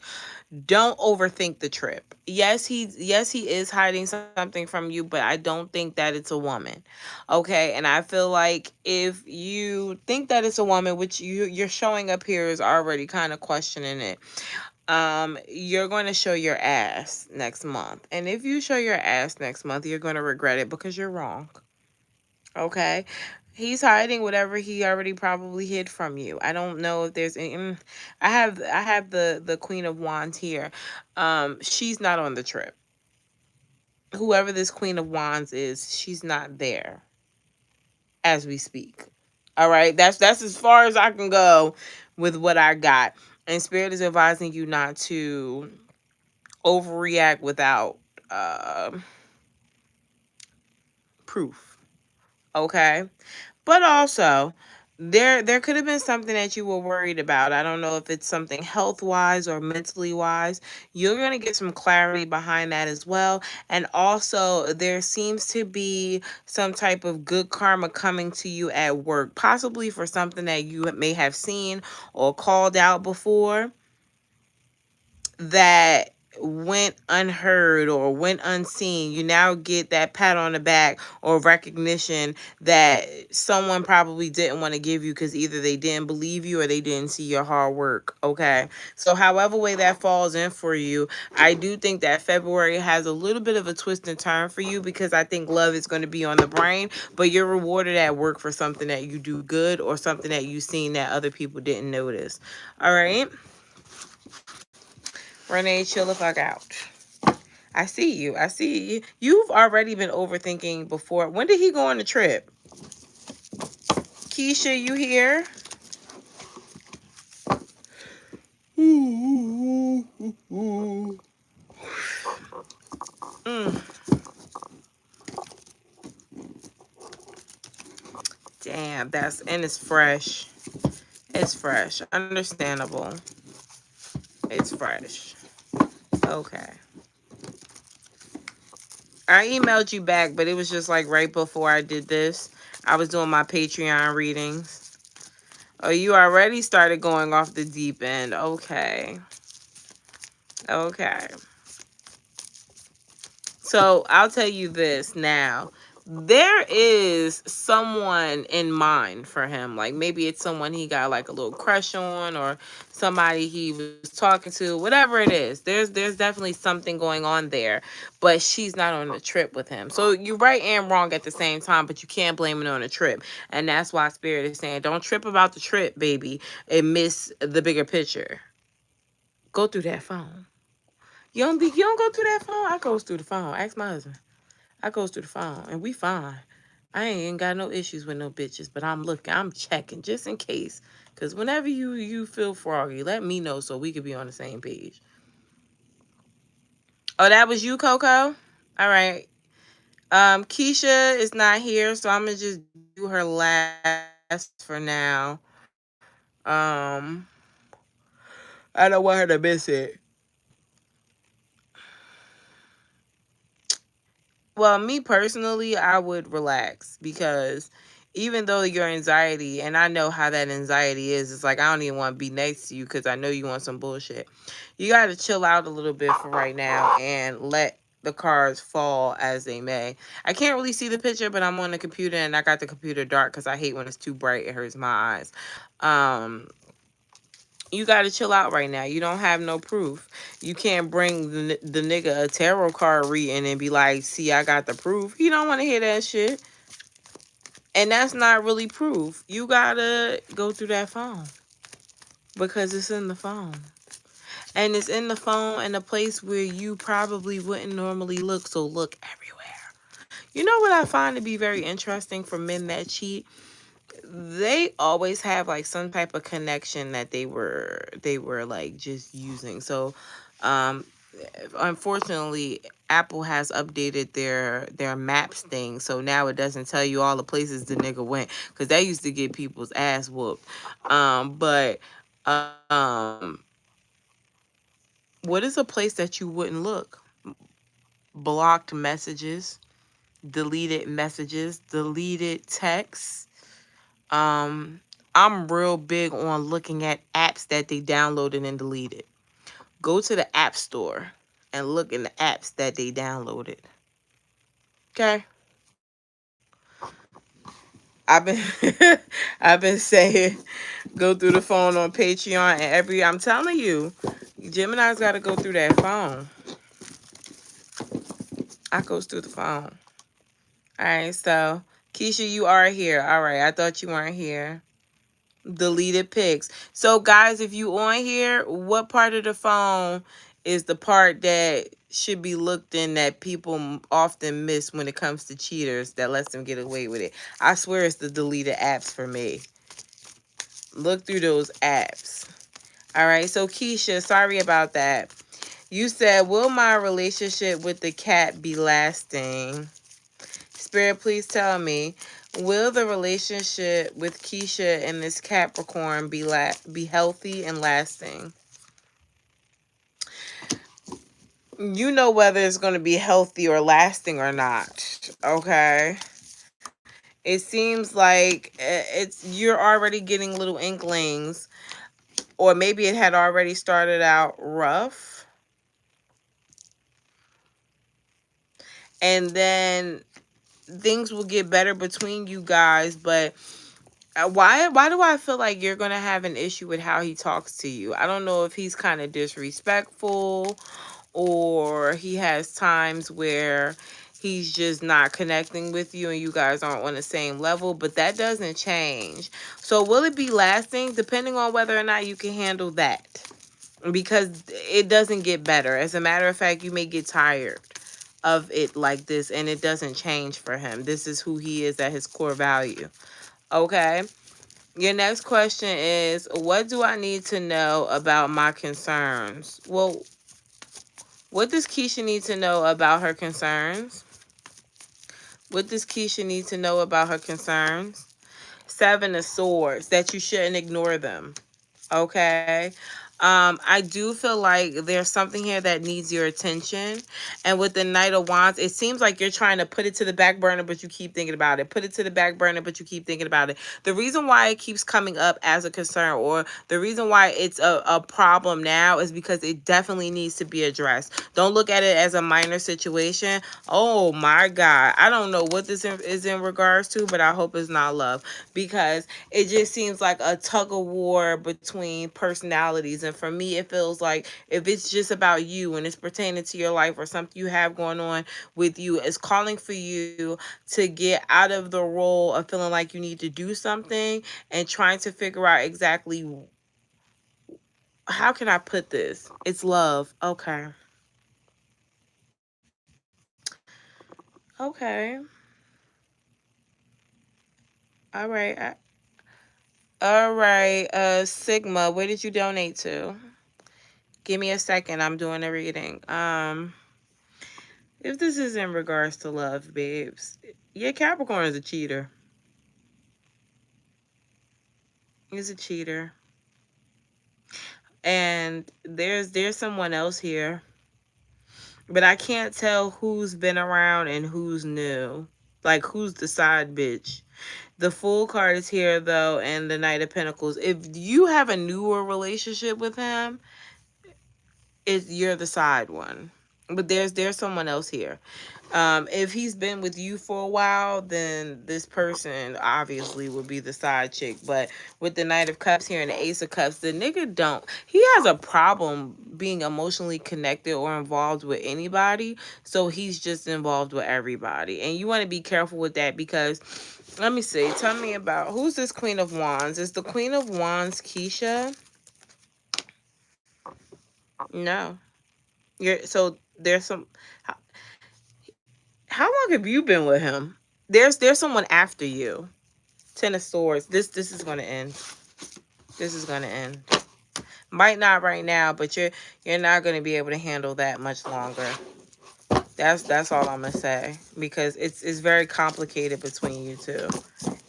Don't overthink the trip. Yes, he is hiding something from you, but I don't think that it's a woman. Okay? And I feel like if you think that it's a woman, which you're showing up here is already kind of questioning it. You're going to show your ass next month. And if you show your ass next month, you're going to regret it because you're wrong. Okay? He's hiding whatever he already probably hid from you. I don't know if there's any I have the Queen of Wands here. She's not on the trip. Whoever this Queen of Wands is, she's not there as we speak. All right? That's as far as I can go with what I got. And Spirit is advising you not to overreact without uh, proof. Okay? But also, there could have been something that you were worried about. I don't know if it's something health wise or mentally wise. You're gonna get some clarity behind that as well. And also, there seems to be some type of good karma coming to you at work, possibly for something that you may have seen or called out before that went unheard or went unseen. You now get that pat on the back or recognition that someone probably didn't want to give you because either they didn't believe you or they didn't see your hard work. Okay. So however way that falls in for you, I do think that February has a little bit of a twist and turn for you because I think love is going to be on the brain, but you're rewarded at work for something that you do good or something that you've seen that other people didn't notice. All right. Renee, chill the fuck out. I see you. I see you. You've already been overthinking before. When did he go on the trip? Keisha, you here? Mm, damn, and it's fresh. It's fresh. Understandable. It's fresh. Okay. I emailed you back, but it was just like right before I did this. I was doing my Patreon readings. Oh, you already started going off the deep end. Okay. Okay. So I'll tell you this now. There is someone in mind for him. Like maybe it's someone he got like a little crush on or somebody he was talking to, whatever it is. There's definitely something going on there, but she's not on the trip with him. So you're right and wrong at the same time, but you can't blame it on the trip. And that's why Spirit is saying don't trip about the trip, baby, and miss the bigger picture. Go through that phone. You don't go through that phone? I goes through the phone. Ask my husband. I goes through the phone and we fine. I ain't got no issues with no bitches, but I'm looking, I'm checking just in case. Cause whenever you feel froggy, let me know so we could be on the same page. Oh, that was you, Coco? All right. Keisha is not here, so I'm gonna just do her last for now. Um, I don't want her to miss it. Well, me personally, I would relax because even though your anxiety, and I know how that anxiety is, it's like I don't even want to be next to you because I know you want some bullshit. You got to chill out a little bit for right now and let the cards fall as they may. I can't really see the picture, but I'm on the computer and I got the computer dark because I hate when it's too bright. It hurts my eyes. Um, you got to chill out right now. You don't have no proof. You can't bring the nigga a tarot card reading and be like, see, I got the proof. He don't want to hear that shit. And that's not really proof. You got to go through that phone because it's in the phone. And it's in the phone in a place where you probably wouldn't normally look. So look everywhere. You know what I find to be very interesting for men that cheat? They always have like some type of connection that they were like just using. So um unfortunately Apple has updated their maps thing, so now it doesn't tell you all the places the nigga went because that used to get people's ass whooped. But um what is a place that you wouldn't look? Blocked messages, deleted texts. um I'm real big on looking at apps that they downloaded and deleted. go to the app store and look in the apps that they downloaded. Okay? I've been I've been saying go through the phone on Patreon and I'm telling you, Gemini's got to go through that phone. I goes through the phone. All right, so Keisha, you are here. All right, I thought you weren't here. Deleted pics. So guys, if you on here, what part of the phone is the part that should be looked in that people often miss when it comes to cheaters that lets them get away with it? I swear it's the deleted apps for me. Look through those apps. All right, so Keisha, sorry about that. You said, will my relationship with the cat be lasting? Spirit, please tell me, will the relationship with Keisha and this Capricorn be healthy and lasting? You know whether it's going to be healthy or lasting or not, okay? It seems like you're already getting little inklings, or maybe it had already started out rough. And then things will get better between you guys, but why do I feel like you're going to have an issue with how he talks to you? I don't know if he's kind of disrespectful, or he has times where he's just not connecting with you and you guys aren't on the same level, but that doesn't change. So will it be lasting? Depending on whether or not you can handle that, because it doesn't get better. As a matter of fact, you may get tired of it like this, and it doesn't change for him. This is who he is at his core value. Okay. Your next question is, what do I need to know about my concerns? Well, what does Keisha need to know about her concerns? What does Keisha need to know about her concerns? Seven of Swords, that you shouldn't ignore them. Okay. I do feel like there's something here that needs your attention. And with the Knight of Wands, it seems like you're trying to put it to the back burner, but you keep thinking about it. Put it to the back burner, but you keep thinking about it. The reason why it keeps coming up as a concern, or the reason why it's a problem now, is because it definitely needs to be addressed. Don't look at it as a minor situation. Oh my God. I don't know what this is in regards to, but I hope it's not love, because it just seems like a tug of war between personalities. And for me, it feels like if it's just about you and it's pertaining to your life or something you have going on with you, it's calling for you to get out of the role of feeling like you need to do something and trying to figure out exactly, how can I put this? It's love. Okay. Okay. All right. All right. Sigma, where did you donate to? Give me a second. I'm doing a reading. If this is in regards to love, babes, your Capricorn is a cheater. He's a cheater. And there's someone else here, but I can't tell who's been around and who's new. Like, who's the side bitch. The Fool card is here, though, and the Knight of Pentacles. If you have a newer relationship with him, you're the side one. But there's someone else here. If he's been with you for a while, then this person obviously would be the side chick. But with the Knight of Cups here and the Ace of Cups, the nigga he has a problem being emotionally connected or involved with anybody. So he's just involved with everybody. And you want to be careful with that, because, let me see, tell me about, who's this Queen of Wands? Is the Queen of Wands Keisha? No. So there's some, how long have you been with him? There's someone after you. Ten of Swords. This is gonna end. This is gonna end. Might not right now, but you're not gonna be able to handle that much longer. That's all I'm gonna say, because it's very complicated between you two.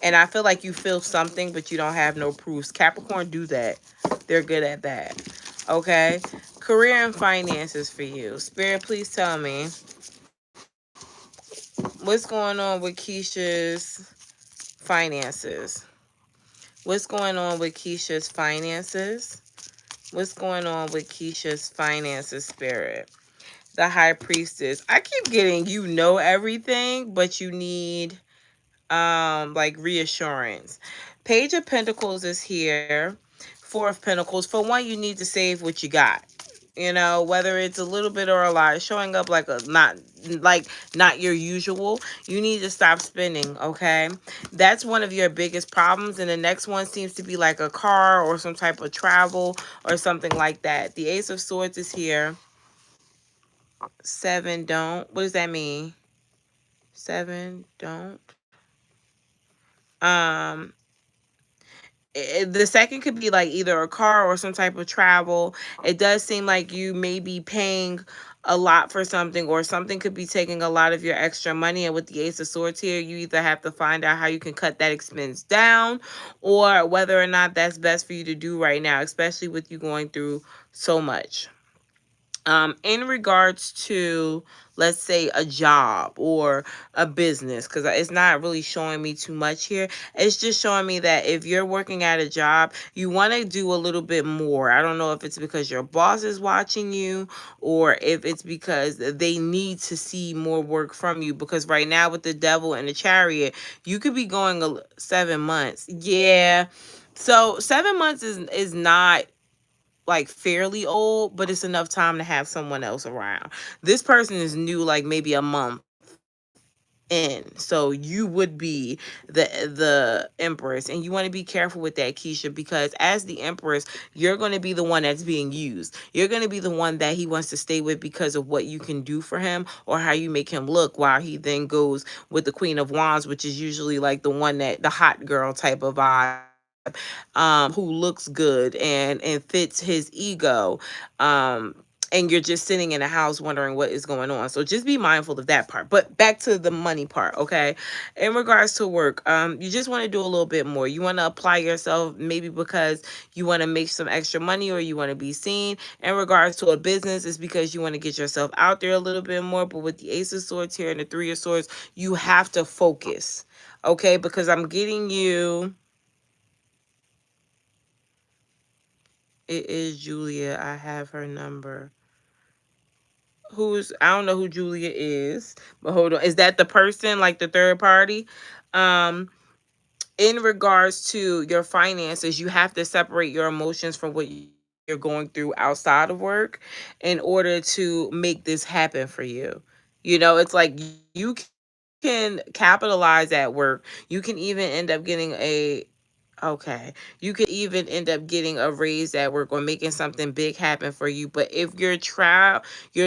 And I feel like you feel something, but you don't have no proofs. Capricorn do that. They're good at that. Okay? Career and finances for you. Spirit, please tell me, what's going on with Keisha's finances? What's going on with Keisha's finances? What's going on with Keisha's finances spirit? The high priestess. I keep getting you know everything, but you need like reassurance. Page of Pentacles is here. Four of Pentacles. For one, you need to save what you got. You know, whether it's a little bit or a lot, showing up like a not your usual. You need to stop spending, okay? That's one of your biggest problems. And the next one seems to be like a car or some type of travel or something like that. The Ace of Swords is here. Seven, don't. What does that mean? Seven, don't. Um, the second could be like either a car or some type of travel. It does seem like you may be paying a lot for something, or something could be taking a lot of your extra money. And with the Ace of Swords here, you either have to find out how you can cut that expense down, or whether or not that's best for you to do right now, especially with you going through so much. In regards to, let's say, a job or a business, because it's not really showing me too much here. It's just showing me that if you're working at a job, you want to do a little bit more. I don't know if it's because your boss is watching you, or if it's because they need to see more work from you. Because right now with the Devil and the Chariot, you could be going 7 months. Yeah. So 7 months is not like fairly old, but it's enough time to have someone else around. This person is new, like maybe a month in. So you would be the Empress, and you want to be careful with that, Keisha, because as the Empress, you're going to be the one that's being used. You're going to be the one that he wants to stay with because of what you can do for him or how you make him look, while he then goes with the Queen of Wands, which is usually like the one that the hot girl type of vibe, who looks good and fits his ego. Um, and you're just sitting in a house wondering what is going on. So just be mindful of that part. But back to the money part, okay? In regards to work, you just want to do a little bit more. You want to apply yourself, maybe because you want to make some extra money or you want to be seen. In regards to a business, it's because you want to get yourself out there a little bit more. But with the Ace of Swords here and the Three of Swords, you have to focus, okay? Because I'm getting you. It is Julia. I have her number. I don't know who Julia is, but hold on. Is that the person, like the third party? Um, in regards to your finances, you have to separate your emotions from what you're going through outside of work in order to make this happen for you. You know, it's like you can capitalize at work. You can even end up getting you can even end up getting a raise at work or making something big happen for you. But if you're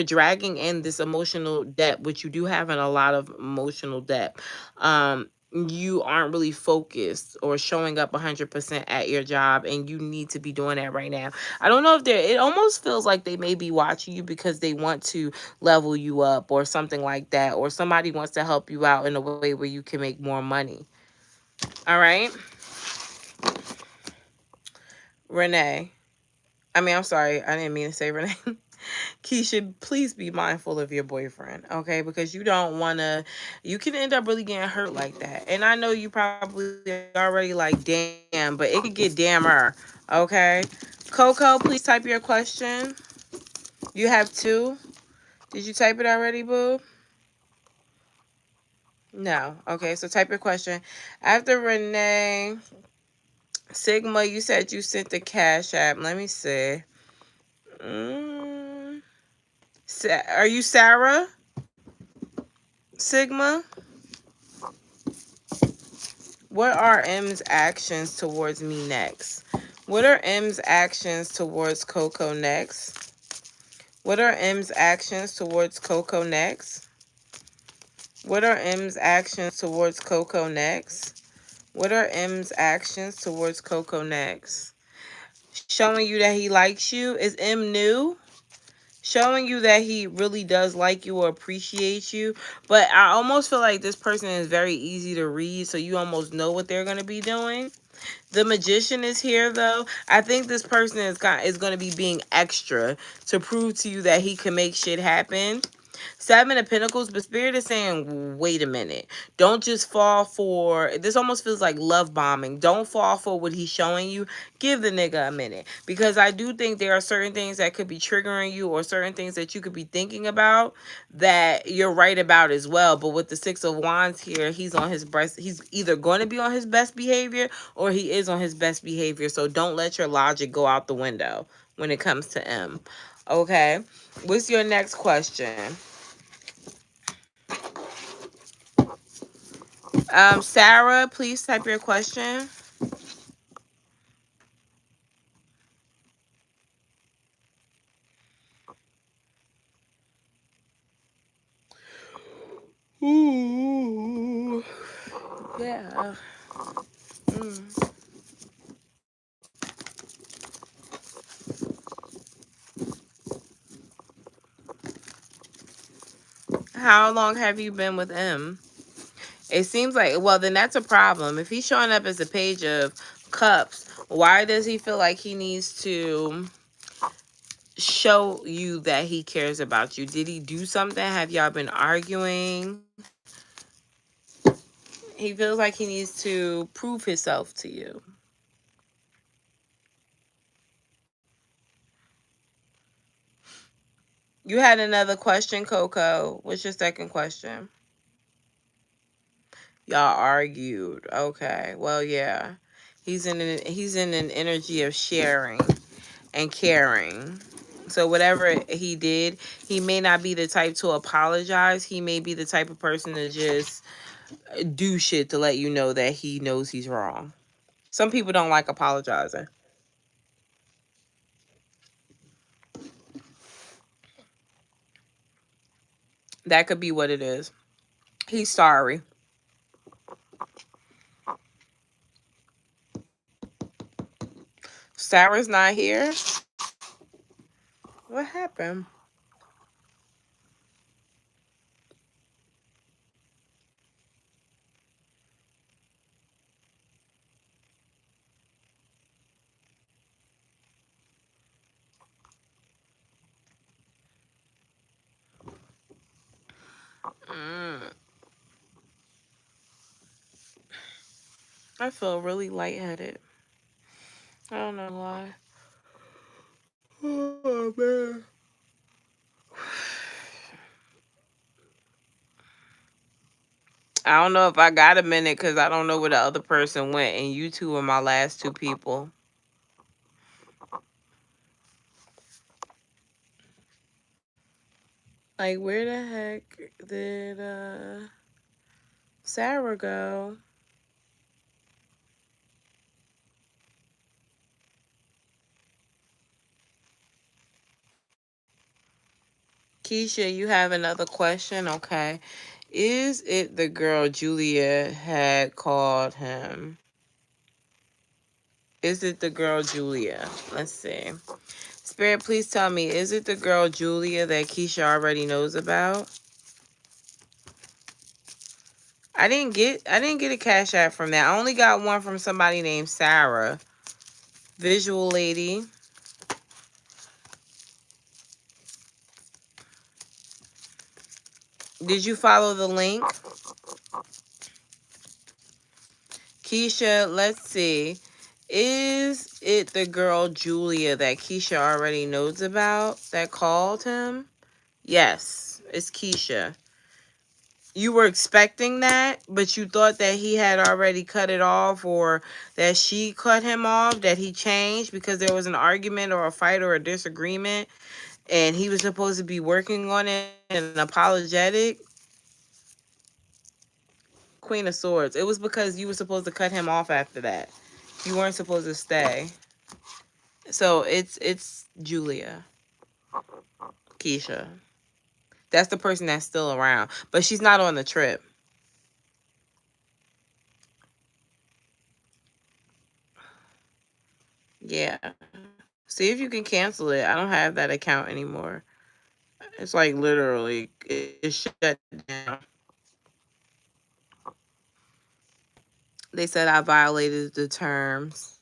dragging in this emotional debt, which you do have in a lot of emotional debt, you aren't really focused or showing up 100% at your job, and you need to be doing that right now. I don't know if it almost feels like they may be watching you because they want to level you up or something like that, or somebody wants to help you out in a way where you can make more money. All right. Renee. I'm sorry. I didn't mean to say Renee. Keisha, please be mindful of your boyfriend, okay? Because you don't want to, you can end up really getting hurt like that. And I know you probably already like, damn, but it could get damner, okay? Coco, please type your question. You have two. Did you type it already, boo? No. Okay, so type your question. After Renee, Sigma, you said you sent the Cash App. Let me see. Mm. Are you Sarah? Sigma? What are M's actions towards me next? What are M's actions towards Coco next? What are M's actions towards Coco next? What are M's actions towards Coco next? What are M's actions towards Coco next? Showing you that he likes you. Is M new? Showing you that he really does like you or appreciate you. But I almost feel like this person is very easy to read, so you almost know what they're going to be doing. The Magician is here, though. I think this person is going to be being extra to prove to you that he can make shit happen. Seven of Pentacles, but Spirit is saying, wait a minute. Don't just fall for, this almost feels like love bombing. Don't fall for what he's showing you. Give the nigga a minute. Because I do think there are certain things that could be triggering you, or certain things that you could be thinking about that you're right about as well. But with the Six of Wands here, he's on his best, he's either going to be on his best behavior or he is on his best behavior. So don't let your logic go out the window when it comes to M. Okay. What's your next question? Sarah, please type your question. Ooh, yeah. Mm. How long have you been with M? It seems like, well, then that's a problem. If he's showing up as a Page of Cups, why does he feel like he needs to show you that he cares about you? Did he do something? Have y'all been arguing? He feels like he needs to prove himself to you. You had another question, Coco. What's your second question? Y'all argued. Okay. Well, yeah. He's in an energy of sharing and caring. So whatever he did, he may not be the type to apologize. He may be the type of person to just do shit to let you know that he knows he's wrong. Some people don't like apologizing. That could be what it is. He's sorry. Sarah's not here. What happened? Mm, I feel really lightheaded. I don't know why. Oh, man. I don't know if I got a minute because I don't know where the other person went, and you two are my last two people. Like, where the heck did Sarah go? Keisha, you have another question? Okay. Is it the girl Julia had called him? Is it the girl Julia? Let's see. Spirit, please tell me, is it the girl Julia that Keisha already knows about? I didn't get a cash app from that. I only got one from somebody named Sarah. Visual lady. Did you follow the link? Keisha, let's see. Is it the girl Julia that Keisha already knows about that called him? Yes, it's Keisha. You were expecting that, but you thought that he had already cut it off, or that she cut him off, that he changed because there was an argument or a fight or a disagreement, and he was supposed to be working on it and apologetic. Queen of Swords. It was because you were supposed to cut him off after that. You weren't supposed to stay. So it's Julia, Keisha. That's the person that's still around, but she's not on the trip. Yeah. See if you can cancel it. I don't have that account anymore. It's like literally it's shut down. They said I violated the terms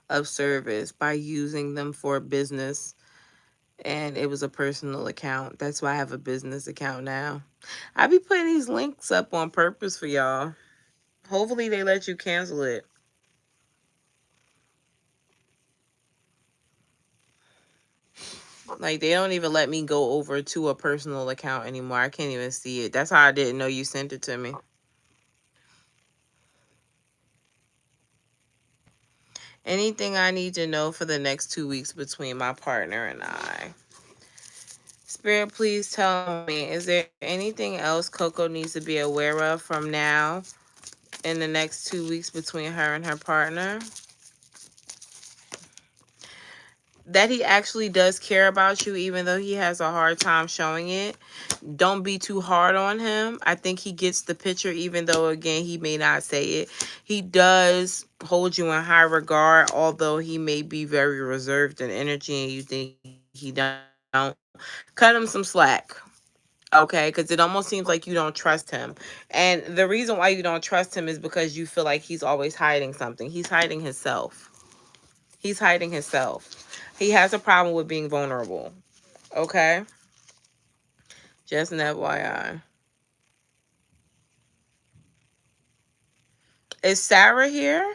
of service by using them for business and it was a personal account. That's why I have a business account now. I be putting these links up on purpose for y'all. Hopefully they let you cancel it. Like, they don't even let me go over to a personal account anymore. I can't even see it. That's how I didn't know you sent it to me. Anything I need to know for the next 2 weeks between my partner and I. Spirit, please tell me, is there anything else Coco needs to be aware of from now in the next 2 weeks between her and her partner? That he actually does care about you, even though he has a hard time showing it. Don't be too hard on him. I think he gets the picture, even though, again, he may not say it. He does hold you in high regard, although he may be very reserved in energy and you think he don't. Cut him some slack. Okay, because it almost seems like you don't trust him. And the reason why you don't trust him is because you feel like he's always hiding something. He's hiding himself. He's hiding himself. He has a problem with being vulnerable. Okay? Just an FYI. Is Sarah here?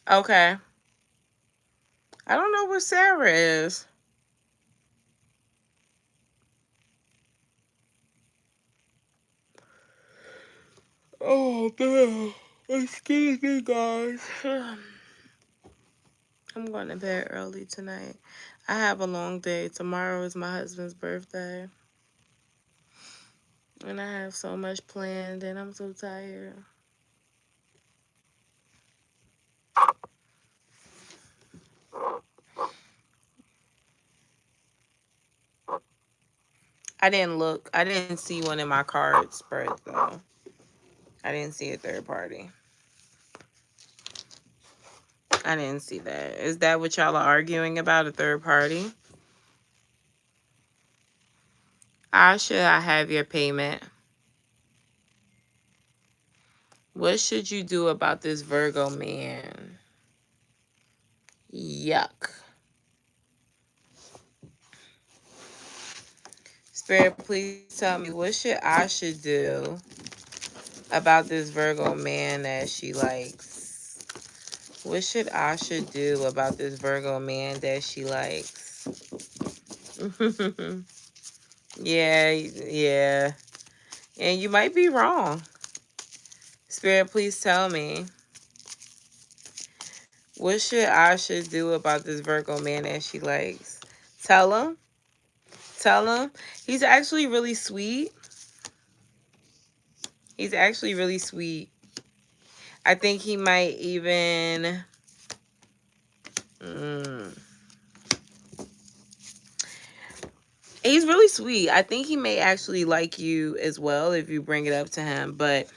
Okay. I don't know where Sarah is. Oh, man. Excuse me, guys. I'm going to bed early tonight. I have a long day. Tomorrow is my husband's birthday. And I have so much planned, and I'm so tired. I didn't look. I didn't see one in my card spread, though. I didn't see a third party. I didn't see that. Is that what y'all are arguing about, a third party? Asha, I have your payment. What should you do about this Virgo man? Yuck. Spirit, please tell me, what should Asha do about this Virgo man that she likes? What should Asha do about this Virgo man that she likes? Yeah, yeah. And you might be wrong. Spirit, please tell me. What should Asha do about this Virgo man that she likes? Tell him. Tell him. He's actually really sweet. He's actually really sweet. I think he might even... He's really sweet. I think he may actually like you as well if you bring it up to him. But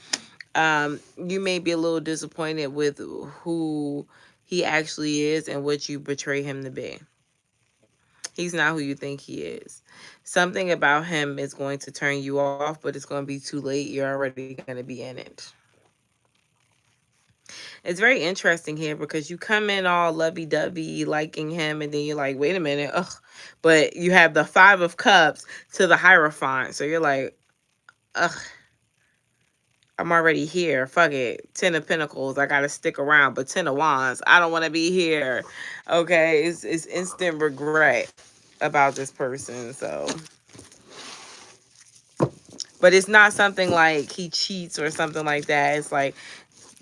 you may be a little disappointed with who he actually is and what you betray him to be. He's not who you think he is. Something about him is going to turn you off, but it's going to be too late. You're already going to be in it. It's very interesting here because you come in all lovey-dovey, liking him, and then you're like, wait a minute, ugh. But you have the Five of Cups to the Hierophant. So you're like, ugh, I'm already here. Fuck it. Ten of Pentacles, I got to stick around. But Ten of Wands, I don't want to be here. Okay, it's instant regret about this person. So... But it's not something like he cheats or something like that. It's like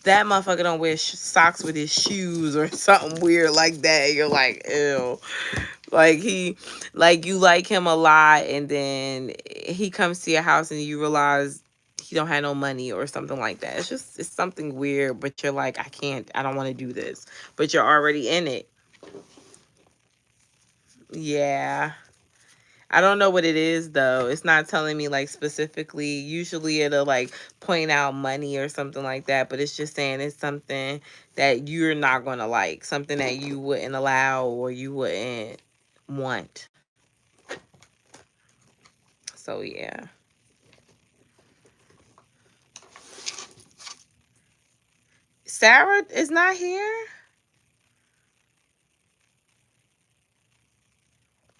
that motherfucker don't wear socks with his shoes or something weird like that. You're like, ew. Like like you like him a lot, and then he comes to your house and you realize he don't have no money or something like that. It's something weird, but you're like, I don't want to do this. But you're already in it. Yeah. I don't know what it is though. It's not telling me like specifically. Usually it'll like point out money or something like that, but it's just saying it's something that you're not going to like, something that you wouldn't allow or you wouldn't want. So yeah. Sarah is not here.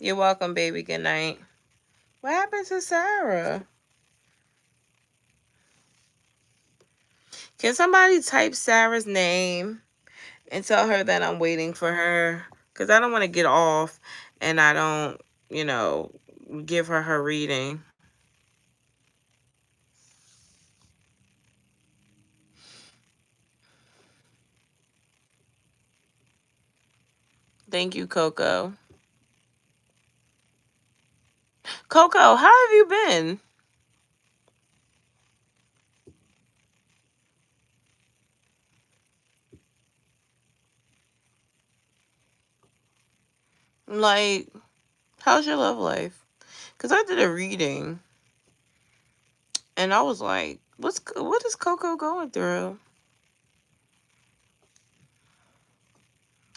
You're welcome, baby. Good night. What happened to Sarah? Can somebody type Sarah's name and tell her that I'm waiting for her? Because I don't want to get off and I don't, you know, give her reading. Thank you, Coco. Coco, how have you been? Like, how's your love life? Because I did a reading and I was like, what is Coco going through?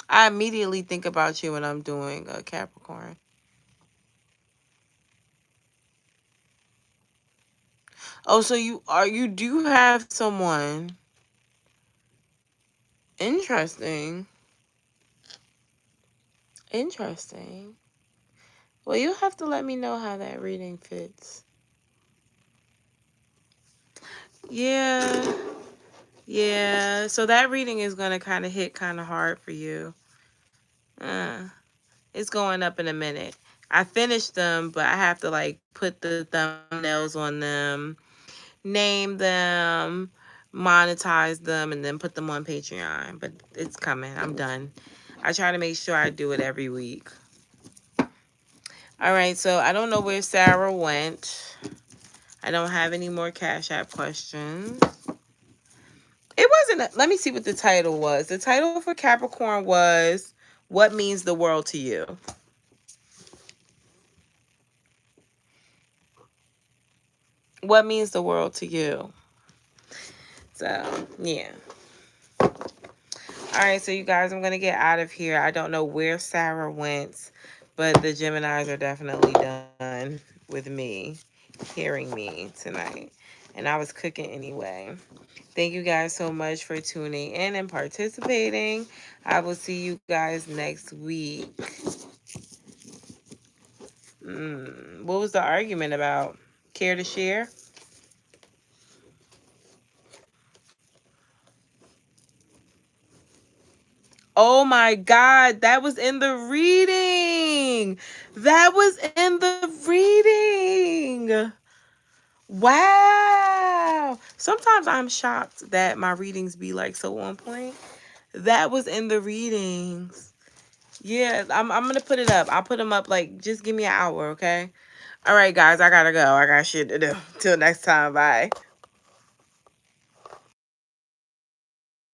I immediately think about you when I'm doing a Capricorn. Oh, so you do have someone. Interesting. Interesting. Well, you'll have to let me know how that reading fits. Yeah. Yeah. So that reading is going to kind of hit kind of hard for you. It's going up in a minute. I finished them, but I have to like put the thumbnails on them, name them, monetize them, and then put them on Patreon. But it's coming. I'm done. I try to make sure I do it every week. All right, so I don't know where Sarah went. I don't have any more Cash App questions. It wasn't, let me see what the title was. The title for Capricorn was, What Means the World to You? What means the world to you? So, yeah. All right, so you guys, I'm going to get out of here. I don't know where Sarah went, but the Geminis are definitely done with me, hearing me tonight. And I was cooking anyway. Thank you guys so much for tuning in and participating. I will see you guys next week. What was the argument about? Care to share? Oh my God, that was in the reading. That was in the reading. Wow. Sometimes I'm shocked that my readings be like so on point. That was in the readings. Yeah, I'm gonna put it up. I'll put them up like just give me an hour, okay? All right, guys, I gotta go. I got shit to do. Till next time, bye.